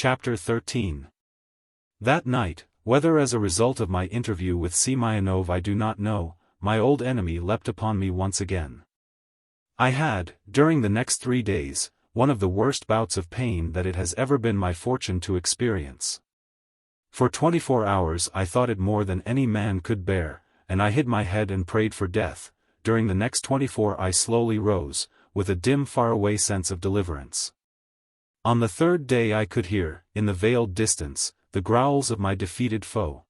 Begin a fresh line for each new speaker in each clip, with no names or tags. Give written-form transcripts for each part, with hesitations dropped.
Chapter 13. That night, whether as a result of my interview with Semyonov I do not know, my old enemy leapt upon me once again. I had, during the next 3 days, one of the worst bouts of pain that it has ever been my fortune to experience. For 24 hours I thought it more than any man could bear, and I hid my head and prayed for death. During the next 24 I slowly rose, with a dim faraway sense of deliverance. On the 3rd day I could hear, in the veiled distance, the growls of my defeated foe.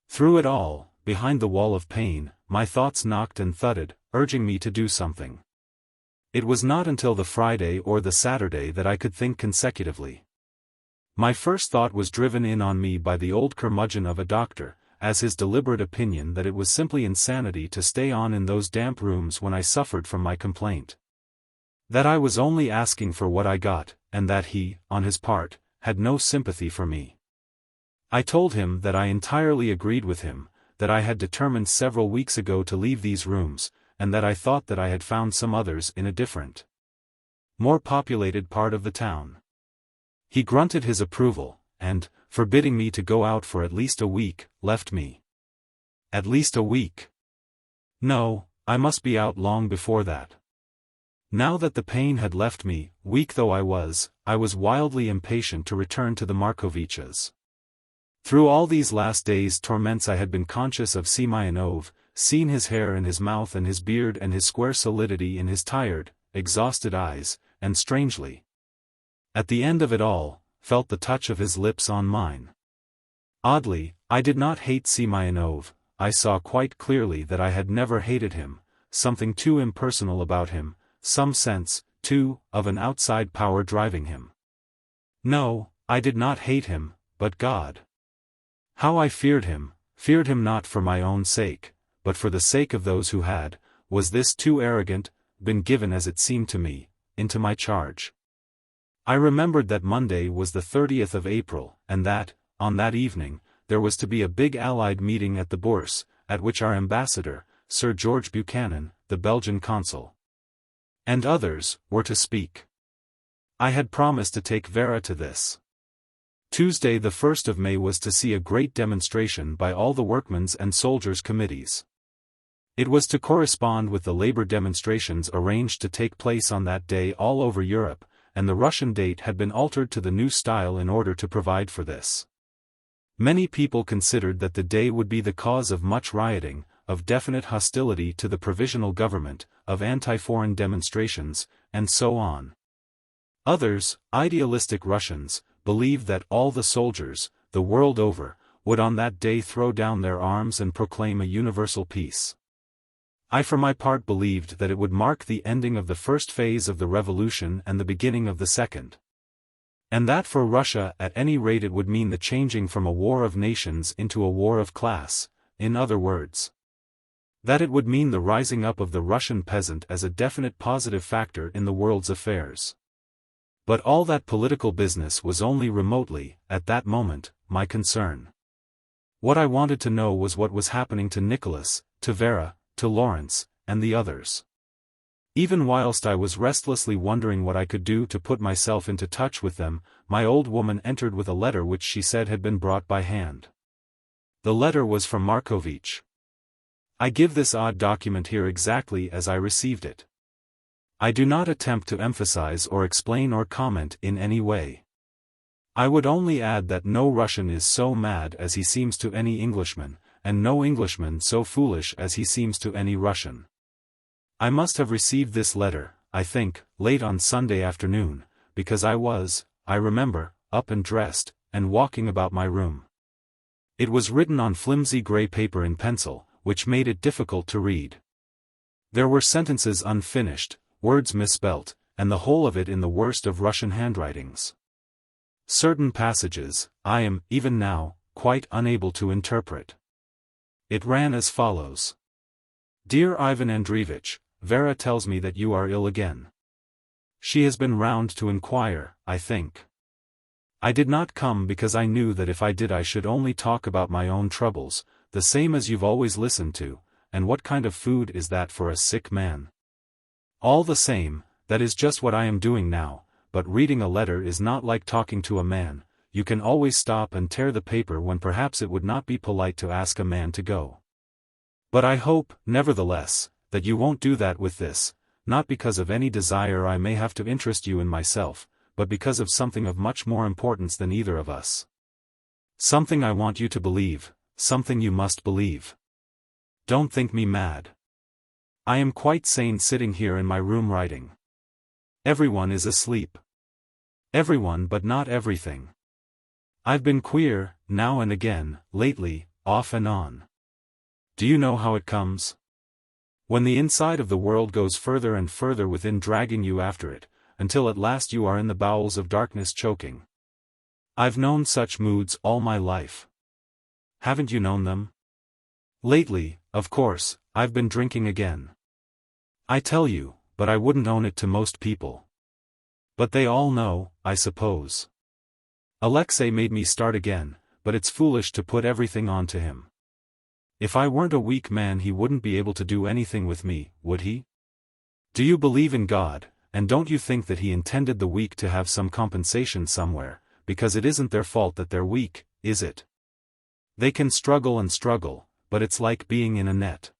Through it all, behind the wall of pain, my thoughts knocked and thudded, urging me to do something. It was not until the Friday or the Saturday that I could think consecutively. My first thought was driven in on me by the old curmudgeon of a doctor, as his deliberate opinion that it was simply insanity to stay on in those damp rooms when I suffered from my complaint. That I was only asking for what I got, and that he, on his part, had no sympathy for me. I told him that I entirely agreed with him, that I had determined several weeks ago to leave these rooms, and that I thought that I had found some others in a different, more populated part of the town. He grunted his approval, and, forbidding me to go out for at least a week, left me. At least a week. No, I must be out long before that. Now that the pain had left me, weak though I was wildly impatient to return to the Markovitches. Through all these last days' torments I had been conscious of Semyonov, seen his hair and his mouth and his beard and his square solidity in his tired, exhausted eyes, and strangely, at the end of it all, felt the touch of his lips on mine. Oddly, I did not hate Semyonov. I saw quite clearly that I had never hated him, something too impersonal about him, some sense, too, of an outside power driving him. No, I did not hate him, but God. How I feared him not for my own sake, but for the sake of those who had, was this too arrogant, been given as it seemed to me, into my charge. I remembered that Monday was the 30th of April, and that, on that evening, there was to be a big Allied meeting at the Bourse, at which our ambassador, Sir George Buchanan, the Belgian consul, and others, were to speak. I had promised to take Vera to this. Tuesday the 1st of May was to see a great demonstration by all the workmen's and soldiers' committees. It was to correspond with the labor demonstrations arranged to take place on that day all over Europe, and the Russian date had been altered to the new style in order to provide for this. Many people considered that the day would be the cause of much rioting, of definite hostility to the provisional government, of anti-foreign demonstrations, and so on. Others, idealistic Russians, believed that all the soldiers, the world over, would on that day throw down their arms and proclaim a universal peace. I for my part believed that it would mark the ending of the first phase of the revolution and the beginning of the second. And that for Russia at any rate it would mean the changing from a war of nations into a war of class, in other words, that it would mean the rising up of the Russian peasant as a definite positive factor in the world's affairs. But all that political business was only remotely, at that moment, my concern. What I wanted to know was what was happening to Nicholas, to Vera, to Lawrence, and the others. Even whilst I was restlessly wondering what I could do to put myself into touch with them, my old woman entered with a letter which she said had been brought by hand. The letter was from Markovitch. I give this odd document here exactly as I received it. I do not attempt to emphasize or explain or comment in any way. I would only add that no Russian is so mad as he seems to any Englishman, and no Englishman so foolish as he seems to any Russian. I must have received this letter, I think, late on Sunday afternoon, because I was, I remember, up and dressed, and walking about my room. It was written on flimsy grey paper in pencil, which made it difficult to read. There were sentences unfinished, words misspelt, and the whole of it in the worst of Russian handwritings. Certain passages, I am, even now, quite unable to interpret. It ran as follows. Dear Ivan Andreevich, Vera tells me that you are ill again. She has been round to inquire, I think. I did not come because I knew that if I did I should only talk about my own troubles, the same as you've always listened to, and what kind of food is that for a sick man? All the same, that is just what I am doing now, but reading a letter is not like talking to a man, you can always stop and tear the paper when perhaps it would not be polite to ask a man to go. But I hope, nevertheless, that you won't do that with this, not because of any desire I may have to interest you in myself, but because of something of much more importance than either of us. Something I want you to believe, something you must believe. Don't think me mad. I am quite sane sitting here in my room writing. Everyone is asleep. Everyone but not everything. I've been queer, now and again, lately, off and on. Do you know how it comes? When the inside of the world goes further and further within, dragging you after it, until at last you are in the bowels of darkness choking. I've known such moods all my life. Haven't you known them? Lately, of course, I've been drinking again. I tell you, but I wouldn't own it to most people. But they all know, I suppose. Alexei made me start again, but it's foolish to put everything on to him. If I weren't a weak man he wouldn't be able to do anything with me, would he? Do you believe in God, and don't you think that he intended the weak to have some compensation somewhere, because it isn't their fault that they're weak, is it? They can struggle and struggle, but it's like being in a net.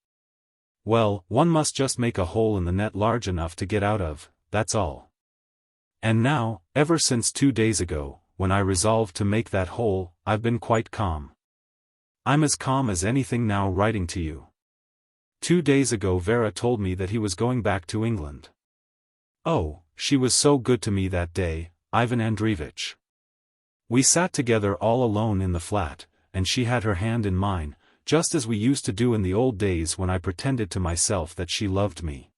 Well, one must just make a hole in the net large enough to get out of, that's all. And now, ever since 2 days ago, when I resolved to make that hole, I've been quite calm. I'm as calm as anything now writing to you. 2 days ago Vera told me that he was going back to England. Oh, she was so good to me that day, Ivan Andreevich. We sat together all alone in the flat, and she had her hand in mine, just as we used to do in the old days when I pretended to myself that she loved me.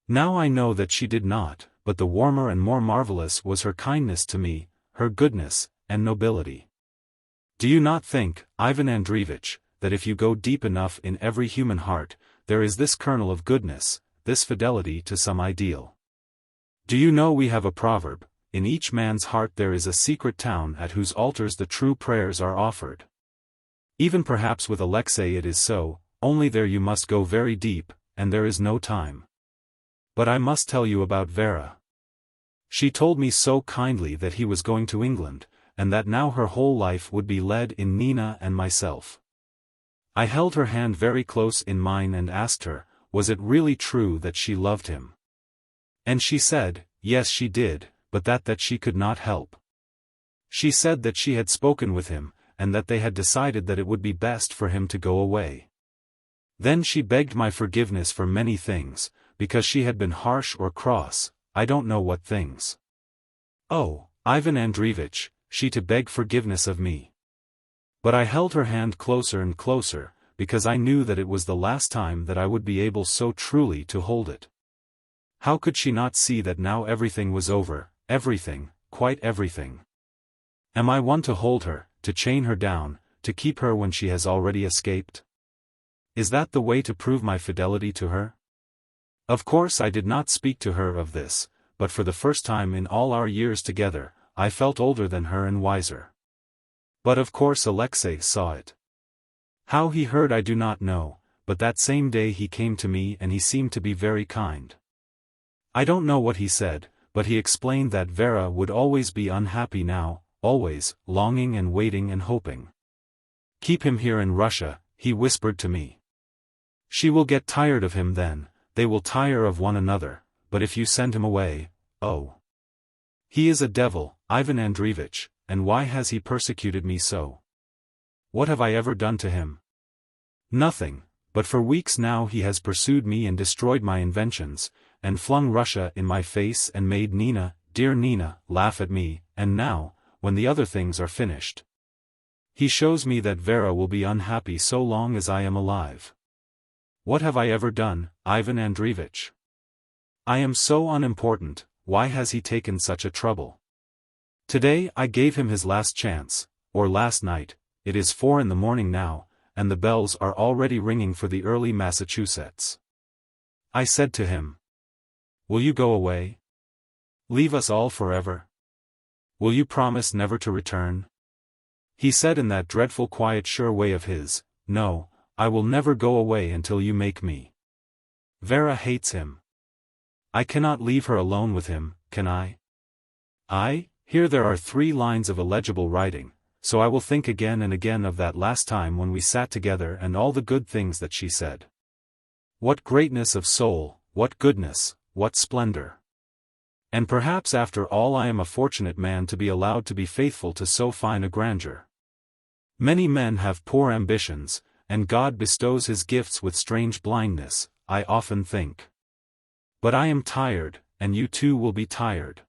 Now I know that she did not, but the warmer and more marvelous was her kindness to me, her goodness, and nobility. Do you not think, Ivan Andreevich, that if you go deep enough in every human heart, there is this kernel of goodness, this fidelity to some ideal? Do you know we have a proverb, in each man's heart there is a secret town at whose altars the true prayers are offered. Even perhaps with Alexei it is so, only there you must go very deep, and there is no time. But I must tell you about Vera. She told me so kindly that he was going to England, and that now her whole life would be led in Nina and myself. I held her hand very close in mine and asked her, was it really true that she loved him? And she said, yes she did, but that she could not help. She said that she had spoken with him, and that they had decided that it would be best for him to go away. Then she begged my forgiveness for many things, because she had been harsh or cross, I don't know what things. Oh, Ivan Andreevich, she to beg forgiveness of me. But I held her hand closer and closer, because I knew that it was the last time that I would be able so truly to hold it. How could she not see that now everything was over, everything, quite everything? Am I one to hold her, to chain her down, to keep her when she has already escaped? Is that the way to prove my fidelity to her? Of course I did not speak to her of this, but for the first time in all our years together, I felt older than her and wiser. But of course Alexei saw it. How he heard I do not know, but that same day he came to me and he seemed to be very kind. I don't know what he said, but he explained that Vera would always be unhappy now, always, longing and waiting and hoping. Keep him here in Russia, he whispered to me. She will get tired of him then, they will tire of one another, but if you send him away, oh. He is a devil, Ivan Andreevich, and why has he persecuted me so? What have I ever done to him? Nothing, but for weeks now he has pursued me and destroyed my inventions, and flung Russia in my face and made Nina, dear Nina, laugh at me, and now, when the other things are finished, he shows me that Vera will be unhappy so long as I am alive. What have I ever done, Ivan Andreevich? I am so unimportant, why has he taken such a trouble? Today I gave him his last chance, or last night, it is 4 a.m. now, and the bells are already ringing for the early Massachusetts. I said to him, will you go away? Leave us all forever? Will you promise never to return? He said in that dreadful quiet sure way of his, no, I will never go away until you make me. Vera hates him. I cannot leave her alone with him, can I? Here there are 3 lines of illegible writing, so I will think again and again of that last time when we sat together and all the good things that she said. What greatness of soul, what goodness, what splendor. And perhaps after all I am a fortunate man to be allowed to be faithful to so fine a grandeur. Many men have poor ambitions, and God bestows his gifts with strange blindness, I often think. But I am tired, and you too will be tired.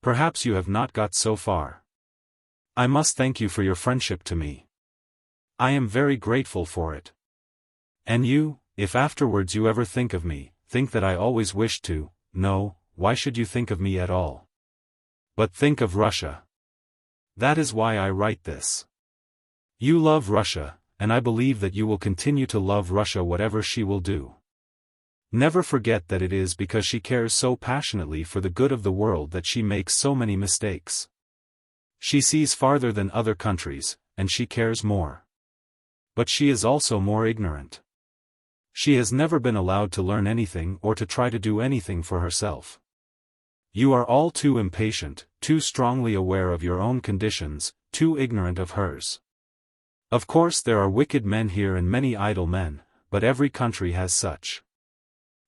Perhaps you have not got so far. I must thank you for your friendship to me. I am very grateful for it. And you, if afterwards you ever think of me, think that I always wished to, no, why should you think of me at all? But think of Russia. That is why I write this. You love Russia, and I believe that you will continue to love Russia whatever she will do. Never forget that it is because she cares so passionately for the good of the world that she makes so many mistakes. She sees farther than other countries, and she cares more. But she is also more ignorant. She has never been allowed to learn anything or to try to do anything for herself. You are all too impatient, too strongly aware of your own conditions, too ignorant of hers. Of course there are wicked men here and many idle men, but every country has such.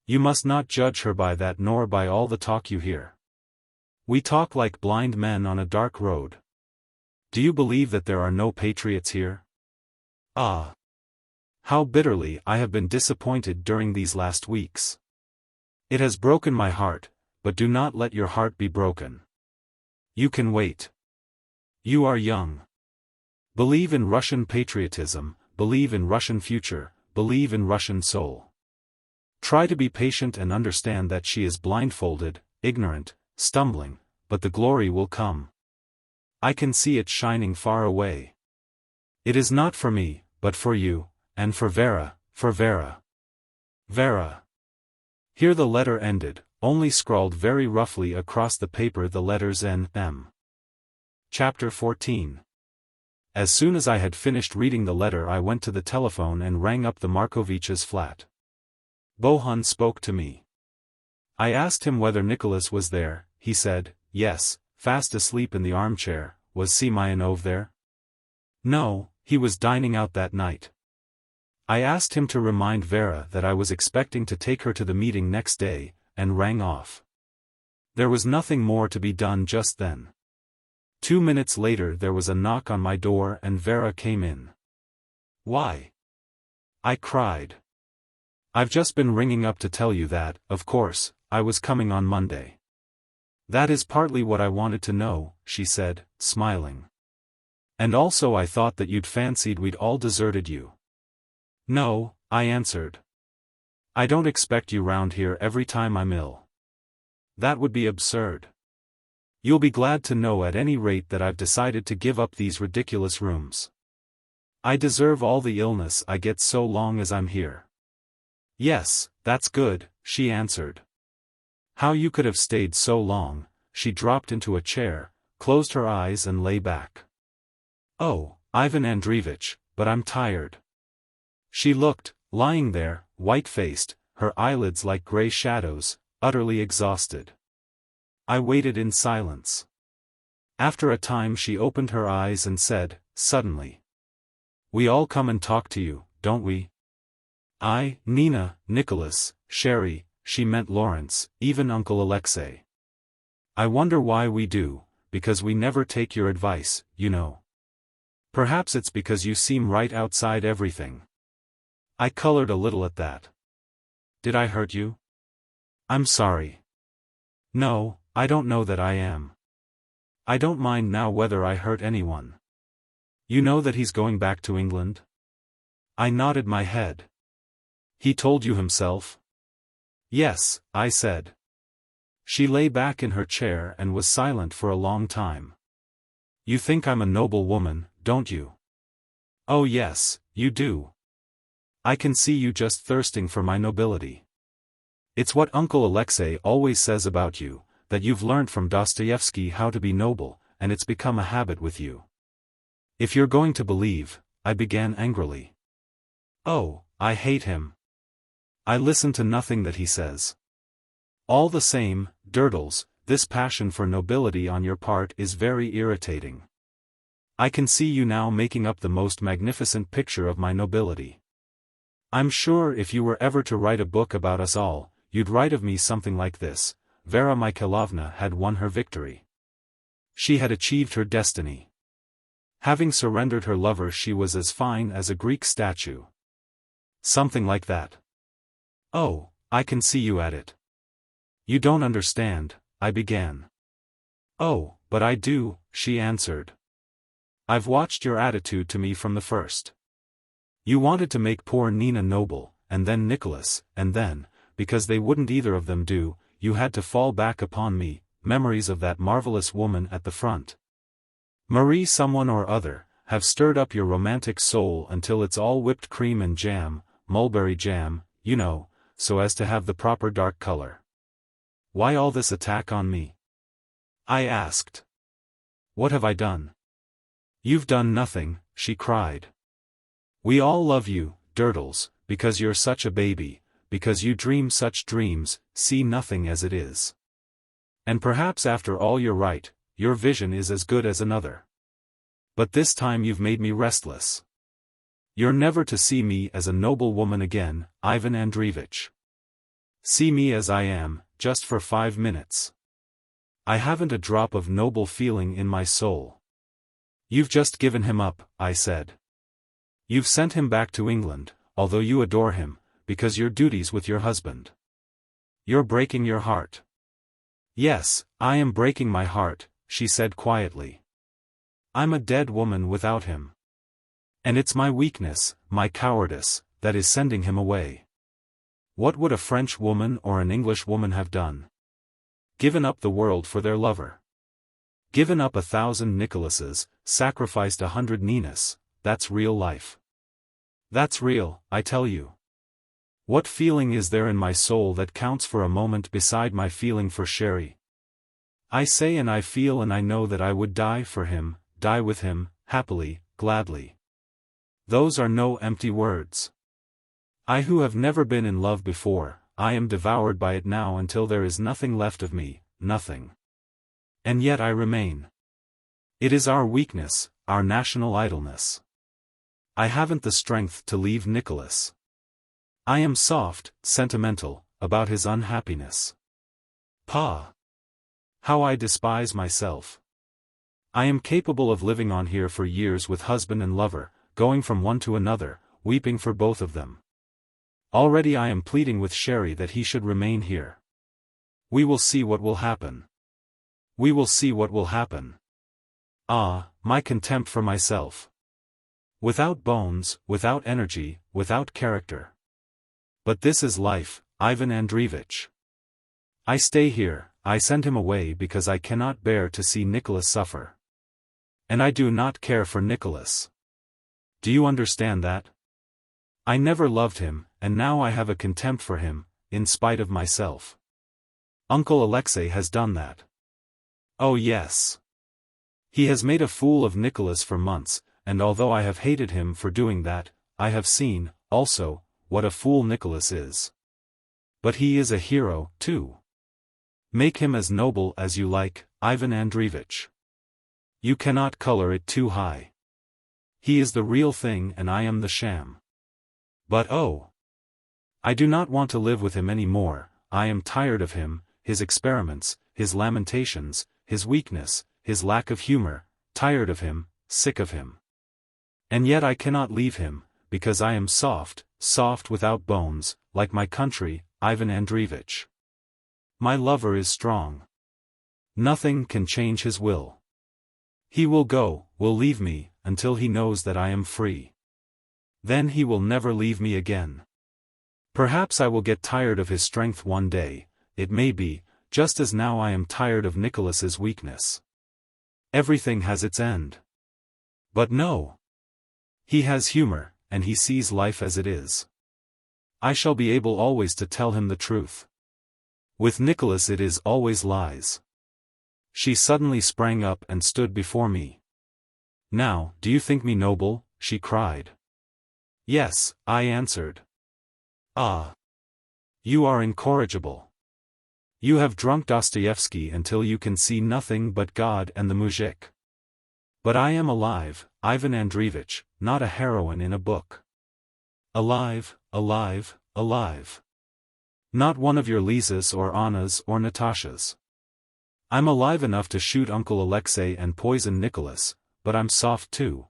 You must not judge her by that nor by all the talk you hear. We talk like blind men on a dark road. Do you believe that there are no patriots here? Ah! How bitterly I have been disappointed during these last weeks. It has broken my heart, but do not let your heart be broken. You can wait. You are young. Believe in Russian patriotism, believe in Russian future, believe in Russian soul. Try to be patient and understand that she is blindfolded, ignorant, stumbling, but the glory will come. I can see it shining far away. It is not for me, but for you, and for Vera, for Vera. Vera. Here the letter ended, only scrawled very roughly across the paper the letters N.M. Chapter 14. As soon as I had finished reading the letter I went to the telephone and rang up the Markovitch's flat. Bohun spoke to me. I asked him whether Nicholas was there. He said, yes, fast asleep in the armchair. Was Semyonov there? No, he was dining out that night. I asked him to remind Vera that I was expecting to take her to the meeting next day, and rang off. There was nothing more to be done just then. 2 minutes later there was a knock on my door and Vera came in. Why? I cried. I've just been ringing up to tell you that, of course, I was coming on Monday. That is partly what I wanted to know, she said, smiling. And also I thought that you'd fancied we'd all deserted you. No, I answered. I don't expect you round here every time I'm ill. That would be absurd. You'll be glad to know at any rate that I've decided to give up these ridiculous rooms. I deserve all the illness I get so long as I'm here. Yes, that's good, she answered. How you could have stayed so long. She dropped into a chair, closed her eyes and lay back. Oh, Ivan Andreevich, but I'm tired. She looked, lying there, white-faced, her eyelids like grey shadows, utterly exhausted. I waited in silence. After a time she opened her eyes and said, suddenly. We all come and talk to you, don't we? I, Nina, Nicholas, Sherry, she meant Lawrence, even Uncle Alexei. I wonder why we do, because we never take your advice, you know. Perhaps it's because you seem right outside everything. I colored a little at that. Did I hurt you? I'm sorry. No, I don't know that I am. I don't mind now whether I hurt anyone. You know that he's going back to England? I nodded my head. He told you himself? Yes, I said. She lay back in her chair and was silent for a long time. You think I'm a noble woman, don't you? Oh yes, you do. I can see you just thirsting for my nobility. It's what Uncle Alexei always says about you, that you've learnt from Dostoevsky how to be noble, and it's become a habit with you. If you're going to believe, I began angrily. Oh, I hate him. I listen to nothing that he says. All the same, Durdles, this passion for nobility on your part is very irritating. I can see you now making up the most magnificent picture of my nobility. I'm sure if you were ever to write a book about us all, you'd write of me something like this: Vera Mikhailovna had won her victory. She had achieved her destiny. Having surrendered her lover, she was as fine as a Greek statue. Something like that. Oh, I can see you at it. You don't understand, I began. Oh, but I do, she answered. I've watched your attitude to me from the first. You wanted to make poor Nina noble, and then Nicholas, and then, because they wouldn't either of them do, you had to fall back upon me, memories of that marvelous woman at the front. Marie someone or other, have stirred up your romantic soul until it's all whipped cream and jam, mulberry jam, you know, so as to have the proper dark color. Why all this attack on me? I asked. What have I done? You've done nothing, she cried. We all love you, Durdles, because you're such a baby, because you dream such dreams, see nothing as it is. And perhaps after all you're right, your vision is as good as another. But this time you've made me restless. You're never to see me as a noble woman again, Ivan Andreevich. See me as I am, just for 5 minutes. I haven't a drop of noble feeling in my soul. You've just given him up, I said. You've sent him back to England, although you adore him, because your duties with your husband. You're breaking your heart. Yes, I am breaking my heart, she said quietly. I'm a dead woman without him. And it's my weakness, my cowardice, that is sending him away. What would a French woman or an English woman have done? Given up the world for their lover. Given up 1,000 Nicholases, sacrificed 100 Ninas, that's real life. That's real, I tell you. What feeling is there in my soul that counts for a moment beside my feeling for Sherry? I say and I feel and I know that I would die for him, die with him, happily, gladly. Those are no empty words. I who have never been in love before, I am devoured by it now until there is nothing left of me, nothing. And yet I remain. It is our weakness, our national idleness. I haven't the strength to leave Nicholas. I am soft, sentimental, about his unhappiness. Pah! How I despise myself. I am capable of living on here for years with husband and lover, going from one to another, weeping for both of them. Already I am pleading with Sherry that he should remain here. We will see what will happen. We will see what will happen. Ah, my contempt for myself. Without bones, without energy, without character. But this is life, Ivan Andreevich. I stay here, I send him away because I cannot bear to see Nicholas suffer. And I do not care for Nicholas. Do you understand that? I never loved him, and now I have a contempt for him, in spite of myself. Uncle Alexei has done that. Oh yes. He has made a fool of Nicholas for months, and although I have hated him for doing that, I have seen, also, what a fool Nicholas is. But he is a hero, too. Make him as noble as you like, Ivan Andreevich. You cannot color it too high. He is the real thing and I am the sham. But oh! I do not want to live with him any more, I am tired of him, his experiments, his lamentations, his weakness, his lack of humor, tired of him, sick of him. And yet I cannot leave him, because I am soft, soft without bones, like my country, Ivan Andreevich. My lover is strong. Nothing can change his will. He will go, will leave me, until he knows that I am free. Then he will never leave me again. Perhaps I will get tired of his strength one day, it may be, just as now I am tired of Nicholas's weakness. Everything has its end. But no. He has humor, and he sees life as it is. I shall be able always to tell him the truth. With Nicholas it is always lies. She suddenly sprang up and stood before me. Now, do you think me noble? She cried. Yes, I answered. Ah! You are incorrigible. You have drunk Dostoevsky until you can see nothing but God and the muzhik. But I am alive, Ivan Andreevich, not a heroine in a book. Alive, alive, alive. Not one of your Lisas or Annas or Natashas. I'm alive enough to shoot Uncle Alexei and poison Nicholas, but I'm soft too.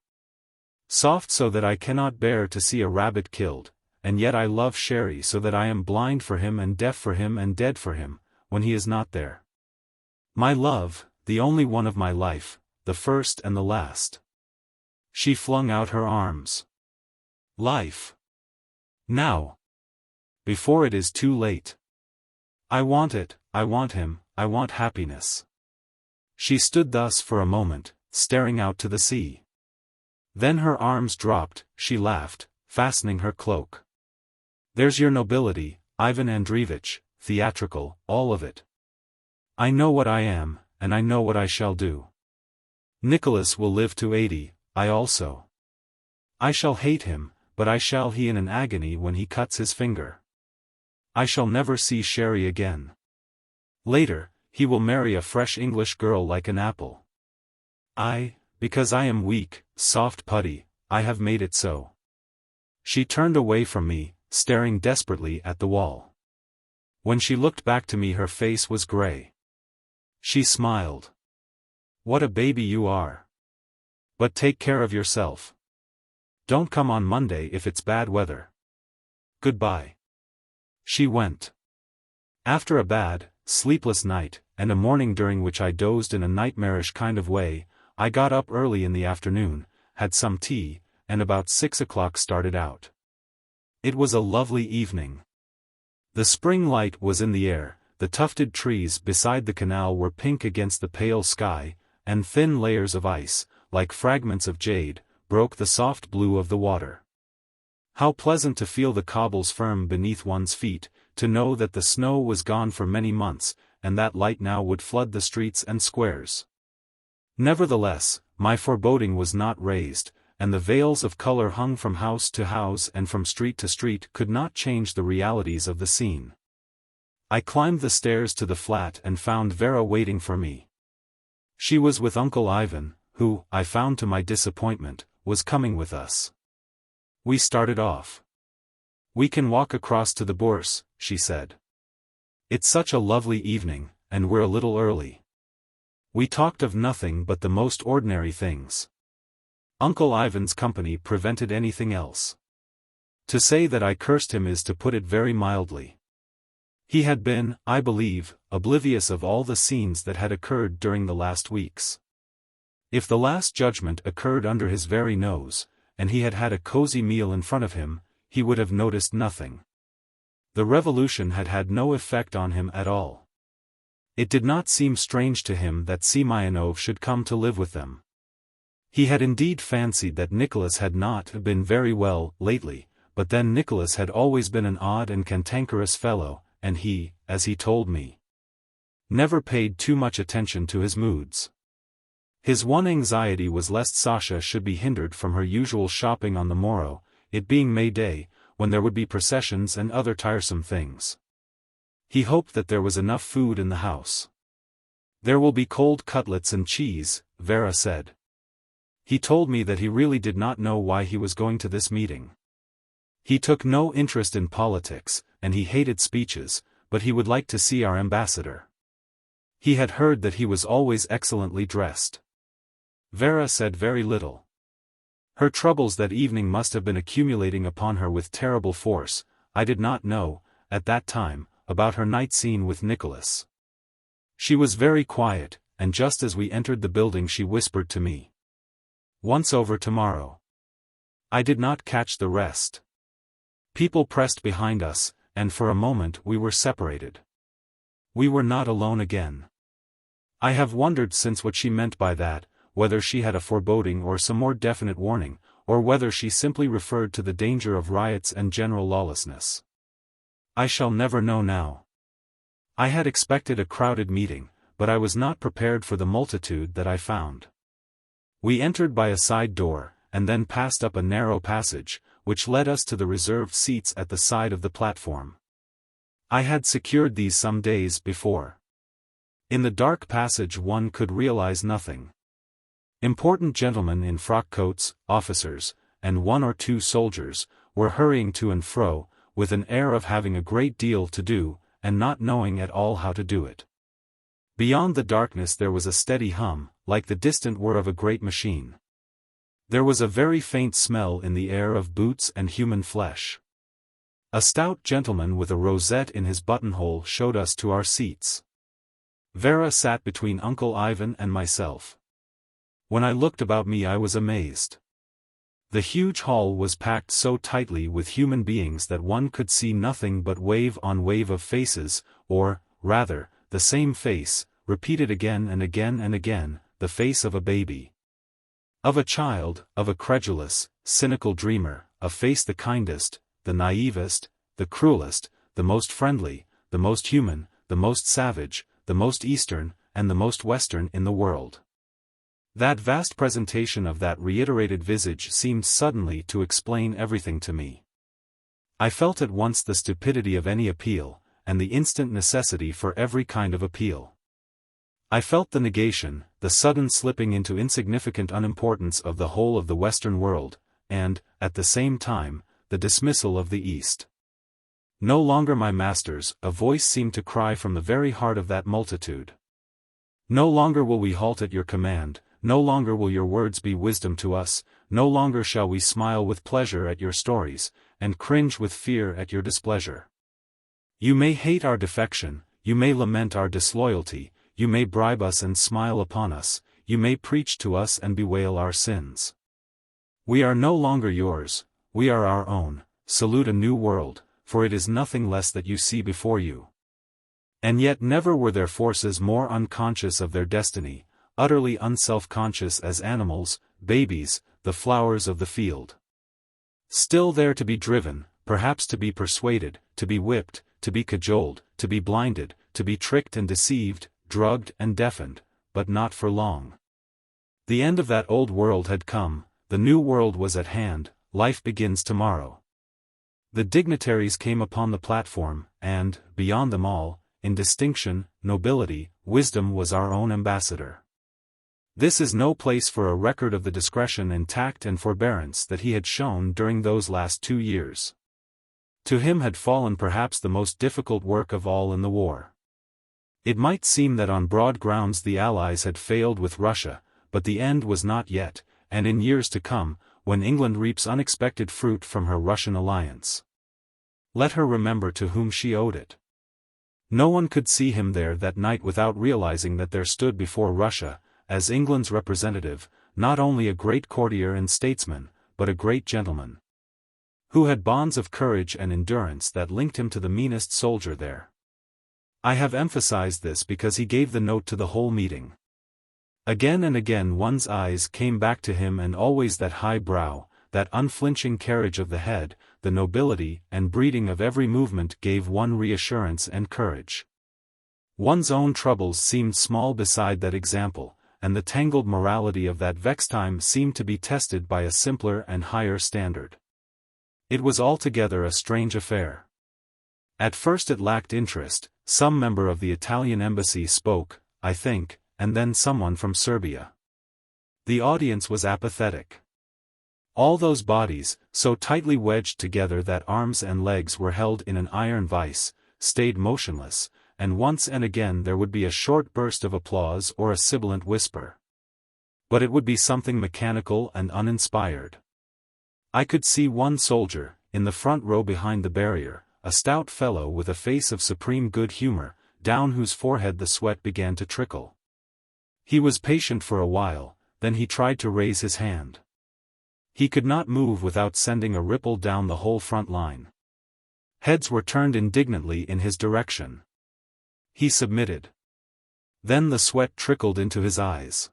Soft so that I cannot bear to see a rabbit killed, and yet I love Sherry so that I am blind for him and deaf for him and dead for him, when he is not there. My love, the only one of my life, the first and the last. She flung out her arms. Life. Now. Before it is too late. I want it, I want him, I want happiness. She stood thus for a moment, staring out to the sea. Then her arms dropped, she laughed, fastening her cloak. There's your nobility, Ivan Andreevich, theatrical, all of it. I know what I am, and I know what I shall do. Nicholas will live to 80, I also. I shall hate him, but I shall he in an agony when he cuts his finger. I shall never see Sherry again. Later, he will marry a fresh English girl like an apple. Because I am weak, soft putty, I have made it so. She turned away from me, staring desperately at the wall. When she looked back to me her face was gray. She smiled. What a baby you are. But take care of yourself. Don't come on Monday if it's bad weather. Goodbye. She went. After a bad, sleepless night, and a morning during which I dozed in a nightmarish kind of way, I got up early in the afternoon, had some tea, and about 6 o'clock started out. It was a lovely evening. The spring light was in the air, the tufted trees beside the canal were pink against the pale sky, and thin layers of ice, like fragments of jade, broke the soft blue of the water. How pleasant to feel the cobbles firm beneath one's feet, to know that the snow was gone for many months, and that light now would flood the streets and squares. Nevertheless, my foreboding was not raised, and the veils of color hung from house to house and from street to street could not change the realities of the scene. I climbed the stairs to the flat and found Vera waiting for me. She was with Uncle Ivan, who, I found to my disappointment, was coming with us. We started off. We can walk across to the Bourse, she said. It's such a lovely evening, and we're a little early. We talked of nothing but the most ordinary things. Uncle Ivan's company prevented anything else. To say that I cursed him is to put it very mildly. He had been, I believe, oblivious of all the scenes that had occurred during the last weeks. If the Last Judgment occurred under his very nose, and he had had a cozy meal in front of him, he would have noticed nothing. The revolution had had no effect on him at all. It did not seem strange to him that Semyonov should come to live with them. He had indeed fancied that Nicholas had not been very well lately, but then Nicholas had always been an odd and cantankerous fellow, and he, as he told me, never paid too much attention to his moods. His one anxiety was lest Sasha should be hindered from her usual shopping on the morrow, it being May Day, when there would be processions and other tiresome things. He hoped that there was enough food in the house. There will be cold cutlets and cheese, Vera said. He told me that he really did not know why he was going to this meeting. He took no interest in politics, and he hated speeches, but he would like to see our ambassador. He had heard that he was always excellently dressed. Vera said very little. Her troubles that evening must have been accumulating upon her with terrible force. I did not know, at that time, about her night scene with Nicholas. She was very quiet, and just as we entered the building she whispered to me, "Once over tomorrow." I did not catch the rest. People pressed behind us, and for a moment we were separated. We were not alone again. I have wondered since what she meant by that, whether she had a foreboding or some more definite warning, or whether she simply referred to the danger of riots and general lawlessness. I shall never know now. I had expected a crowded meeting, but I was not prepared for the multitude that I found. We entered by a side door, and then passed up a narrow passage, which led us to the reserved seats at the side of the platform. I had secured these some days before. In the dark passage one could realize nothing. Important gentlemen in frock coats, officers, and one or two soldiers, were hurrying to and fro, with an air of having a great deal to do, and not knowing at all how to do it. Beyond the darkness there was a steady hum, like the distant whir of a great machine. There was a very faint smell in the air of boots and human flesh. A stout gentleman with a rosette in his buttonhole showed us to our seats. Vera sat between Uncle Ivan and myself. When I looked about me I was amazed. The huge hall was packed so tightly with human beings that one could see nothing but wave on wave of faces, or, rather, the same face, repeated again and again and again, the face of a baby. Of a child, of a credulous, cynical dreamer, a face the kindest, the naivest, the cruelest, the most friendly, the most human, the most savage, the most Eastern, and the most Western in the world. That vast presentation of that reiterated visage seemed suddenly to explain everything to me. I felt at once the stupidity of any appeal, and the instant necessity for every kind of appeal. I felt the negation, the sudden slipping into insignificant unimportance of the whole of the Western world, and, at the same time, the dismissal of the East. No longer my masters, a voice seemed to cry from the very heart of that multitude. No longer will we halt at your command, no longer will your words be wisdom to us, no longer shall we smile with pleasure at your stories, and cringe with fear at your displeasure. You may hate our defection, you may lament our disloyalty, you may bribe us and smile upon us, you may preach to us and bewail our sins. We are no longer yours, we are our own, salute a new world, for it is nothing less that you see before you. And yet never were there forces more unconscious of their destiny, utterly unself-conscious as animals, babies, the flowers of the field. Still there to be driven, perhaps to be persuaded, to be whipped, to be cajoled, to be blinded, to be tricked and deceived, drugged and deafened, but not for long. The end of that old world had come, the new world was at hand, life begins tomorrow. The dignitaries came upon the platform, and, beyond them all, in distinction, nobility, wisdom was our own ambassador. This is no place for a record of the discretion and tact and forbearance that he had shown during those last 2 years. To him had fallen perhaps the most difficult work of all in the war. It might seem that on broad grounds the Allies had failed with Russia, but the end was not yet, and in years to come, when England reaps unexpected fruit from her Russian alliance, let her remember to whom she owed it. No one could see him there that night without realizing that there stood before Russia, as England's representative, not only a great courtier and statesman, but a great gentleman, who had bonds of courage and endurance that linked him to the meanest soldier there. I have emphasized this because he gave the note to the whole meeting. Again and again one's eyes came back to him, and always that high brow, that unflinching carriage of the head, the nobility and breeding of every movement gave one reassurance and courage. One's own troubles seemed small beside that example, and the tangled morality of that vexed time seemed to be tested by a simpler and higher standard. It was altogether a strange affair. At first it lacked interest. Some member of the Italian embassy spoke, I think, and then someone from Serbia. The audience was apathetic. All those bodies, so tightly wedged together that arms and legs were held in an iron vice, stayed motionless, and once and again there would be a short burst of applause or a sibilant whisper. But it would be something mechanical and uninspired. I could see one soldier, in the front row behind the barrier, a stout fellow with a face of supreme good humor, down whose forehead the sweat began to trickle. He was patient for a while, then he tried to raise his hand. He could not move without sending a ripple down the whole front line. Heads were turned indignantly in his direction. He submitted. Then the sweat trickled into his eyes.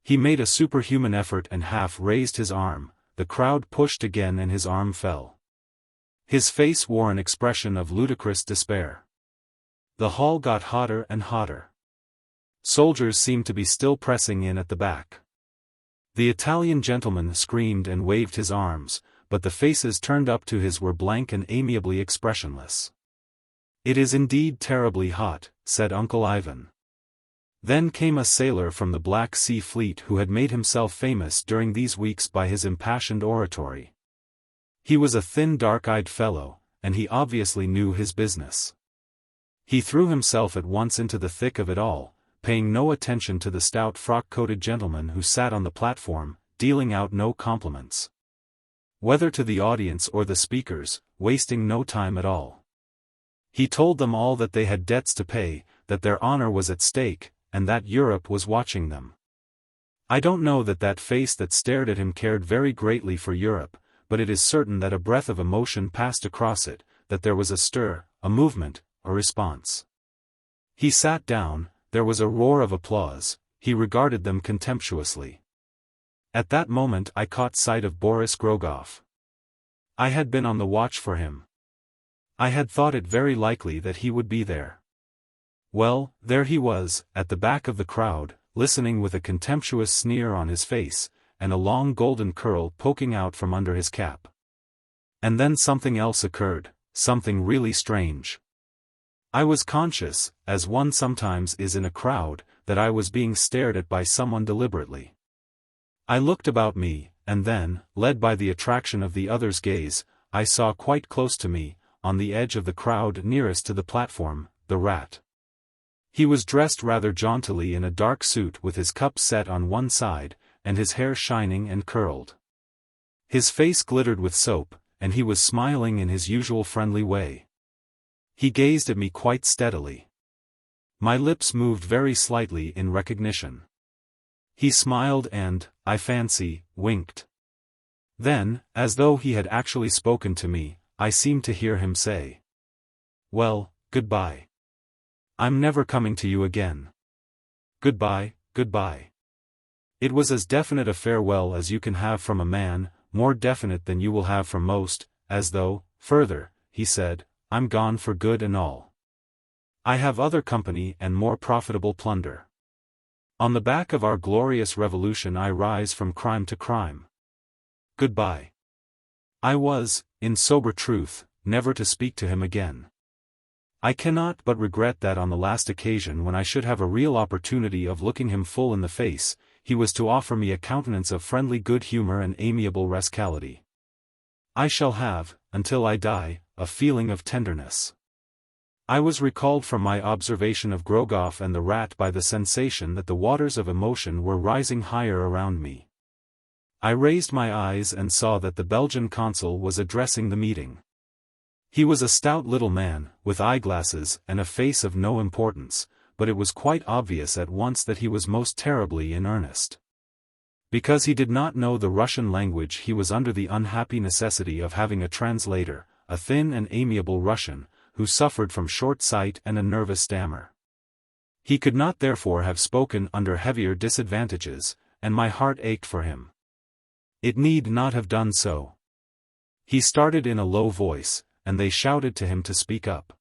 He made a superhuman effort and half raised his arm. The crowd pushed again and his arm fell. His face wore an expression of ludicrous despair. The hall got hotter and hotter. Soldiers seemed to be still pressing in at the back. The Italian gentleman screamed and waved his arms, but the faces turned up to his were blank and amiably expressionless. "It is indeed terribly hot," said Uncle Ivan. Then came a sailor from the Black Sea Fleet who had made himself famous during these weeks by his impassioned oratory. He was a thin dark-eyed fellow, and he obviously knew his business. He threw himself at once into the thick of it all, paying no attention to the stout frock-coated gentleman who sat on the platform, dealing out no compliments, whether to the audience or the speakers, wasting no time at all. He told them all that they had debts to pay, that their honor was at stake, and that Europe was watching them. I don't know that that face that stared at him cared very greatly for Europe, but it is certain that a breath of emotion passed across it, that there was a stir, a movement, a response. He sat down, there was a roar of applause, he regarded them contemptuously. At that moment I caught sight of Boris Grogoff. I had been on the watch for him. I had thought it very likely that he would be there. Well, there he was, at the back of the crowd, listening with a contemptuous sneer on his face, and a long golden curl poking out from under his cap. And then something else occurred, something really strange. I was conscious, as one sometimes is in a crowd, that I was being stared at by someone deliberately. I looked about me, and then, led by the attraction of the other's gaze, I saw quite close to me, on the edge of the crowd nearest to the platform, the rat. He was dressed rather jauntily in a dark suit with his cup set on one side, and his hair shining and curled. His face glittered with soap, and he was smiling in his usual friendly way. He gazed at me quite steadily. My lips moved very slightly in recognition. He smiled and, I fancy, winked. Then, as though he had actually spoken to me, I seemed to hear him say, "Well, goodbye. I'm never coming to you again. Goodbye, goodbye." It was as definite a farewell as you can have from a man, more definite than you will have from most, as though, further, he said, "I'm gone for good and all. I have other company and more profitable plunder. On the back of our glorious revolution I rise from crime to crime. Goodbye." I was, in sober truth, never to speak to him again. I cannot but regret that on the last occasion when I should have a real opportunity of looking him full in the face, he was to offer me a countenance of friendly good humor and amiable rascality. I shall have, until I die, a feeling of tenderness. I was recalled from my observation of Grogoff and the rat by the sensation that the waters of emotion were rising higher around me. I raised my eyes and saw that the Belgian consul was addressing the meeting. He was a stout little man, with eyeglasses and a face of no importance, but it was quite obvious at once that he was most terribly in earnest. Because he did not know the Russian language, he was under the unhappy necessity of having a translator, a thin and amiable Russian, who suffered from short sight and a nervous stammer. He could not therefore have spoken under heavier disadvantages, and my heart ached for him. It need not have done so. He started in a low voice, and they shouted to him to speak up.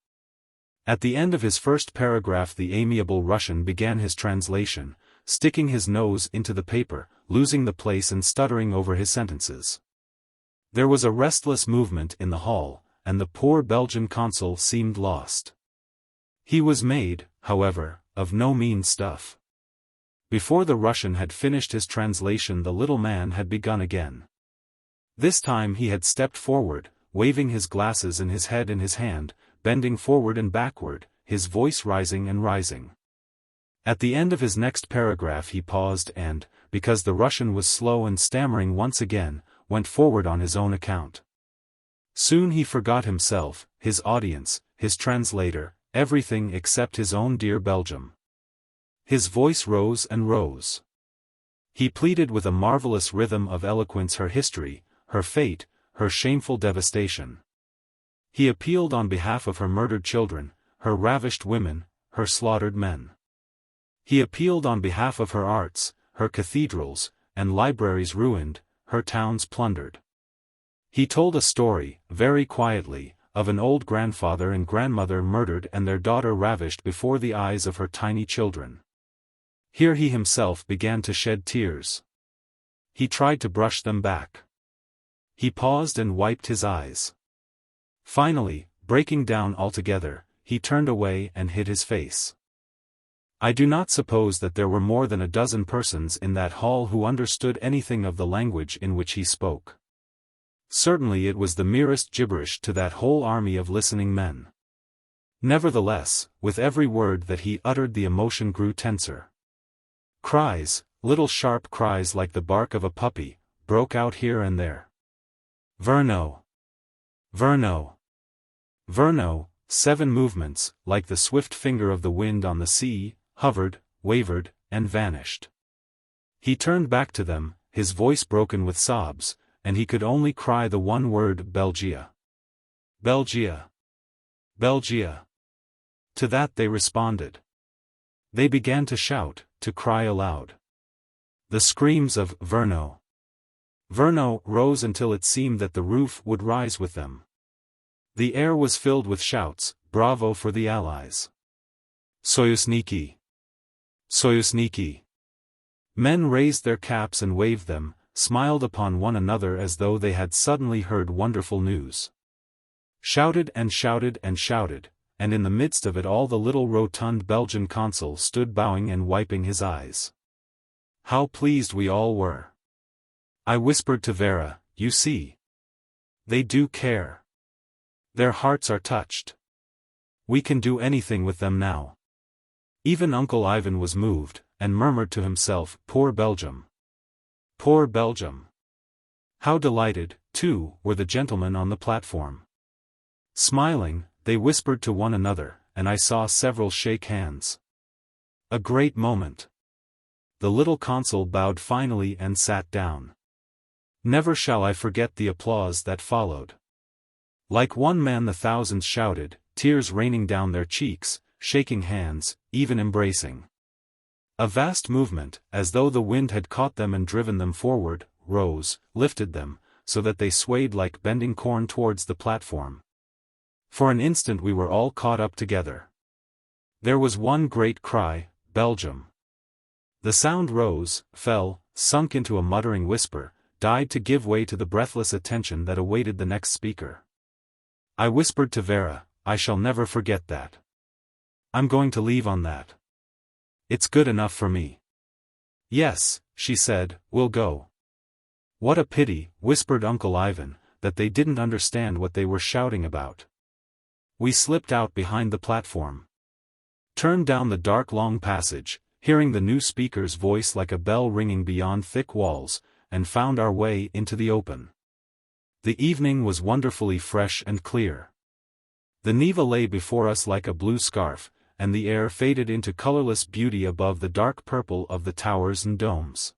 At the end of his first paragraph the amiable Russian began his translation, sticking his nose into the paper, losing the place and stuttering over his sentences. There was a restless movement in the hall, and the poor Belgian consul seemed lost. He was made, however, of no mean stuff. Before the Russian had finished his translation the little man had begun again. This time he had stepped forward, waving his glasses and his head in his hand, bending forward and backward, his voice rising and rising. At the end of his next paragraph he paused and, because the Russian was slow and stammering once again, went forward on his own account. Soon he forgot himself, his audience, his translator, everything except his own dear Belgium. His voice rose and rose. He pleaded with a marvelous rhythm of eloquence her history, her fate, her shameful devastation. He appealed on behalf of her murdered children, her ravished women, her slaughtered men. He appealed on behalf of her arts, her cathedrals, and libraries ruined, her towns plundered. He told a story, very quietly, of an old grandfather and grandmother murdered and their daughter ravished before the eyes of her tiny children. Here he himself began to shed tears. He tried to brush them back. He paused and wiped his eyes. Finally, breaking down altogether, he turned away and hid his face. I do not suppose that there were more than a dozen persons in that hall who understood anything of the language in which he spoke. Certainly it was the merest gibberish to that whole army of listening men. Nevertheless, with every word that he uttered the emotion grew tenser. Cries, little sharp cries like the bark of a puppy, broke out here and there. Verno! Verno! Verno! 7 movements, like the swift finger of the wind on the sea, hovered, wavered, and vanished. He turned back to them, his voice broken with sobs, and he could only cry the one word Belgia. Belgia! Belgia! To that they responded. They began to shout, to cry aloud. The screams of Verno! Verno rose until it seemed that the roof would rise with them. The air was filled with shouts, bravo for the Allies. Soyuzniki! Soyuzniki! Men raised their caps and waved them, smiled upon one another as though they had suddenly heard wonderful news. Shouted and shouted and shouted, and in the midst of it all the little rotund Belgian consul stood bowing and wiping his eyes. How pleased we all were! I whispered to Vera, you see. They do care. Their hearts are touched. We can do anything with them now. Even Uncle Ivan was moved, and murmured to himself, poor Belgium. Poor Belgium. How delighted, too, were the gentlemen on the platform. Smiling, they whispered to one another, and I saw several shake hands. A great moment. The little consul bowed finally and sat down. Never shall I forget the applause that followed. Like one man the thousands shouted, tears raining down their cheeks, shaking hands, even embracing. A vast movement, as though the wind had caught them and driven them forward, rose, lifted them, so that they swayed like bending corn towards the platform. For an instant we were all caught up together. There was one great cry, Belgium. The sound rose, fell, sunk into a muttering whisper, died to give way to the breathless attention that awaited the next speaker. I whispered to Vera, I shall never forget that. I'm going to leave on that. It's good enough for me. Yes, she said, we'll go. What a pity, whispered Uncle Ivan, that they didn't understand what they were shouting about. We slipped out behind the platform. Turned down the dark long passage, hearing the new speaker's voice like a bell ringing beyond thick walls, and found our way into the open. The evening was wonderfully fresh and clear. The Neva lay before us like a blue scarf, and the air faded into colorless beauty above the dark purple of the towers and domes.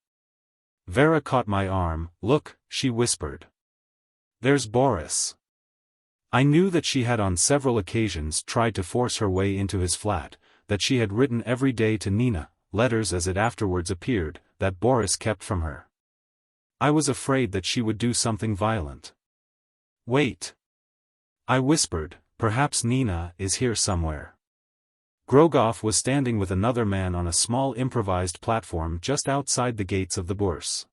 Vera caught my arm. Look, she whispered. There's Boris. I knew that she had on several occasions tried to force her way into his flat, that she had written every day to Nina, letters as it afterwards appeared, that Boris kept from her. I was afraid that she would do something violent. Wait. I whispered, perhaps Nina is here somewhere. Grogoff was standing with another man on a small improvised platform just outside the gates of the Bourse.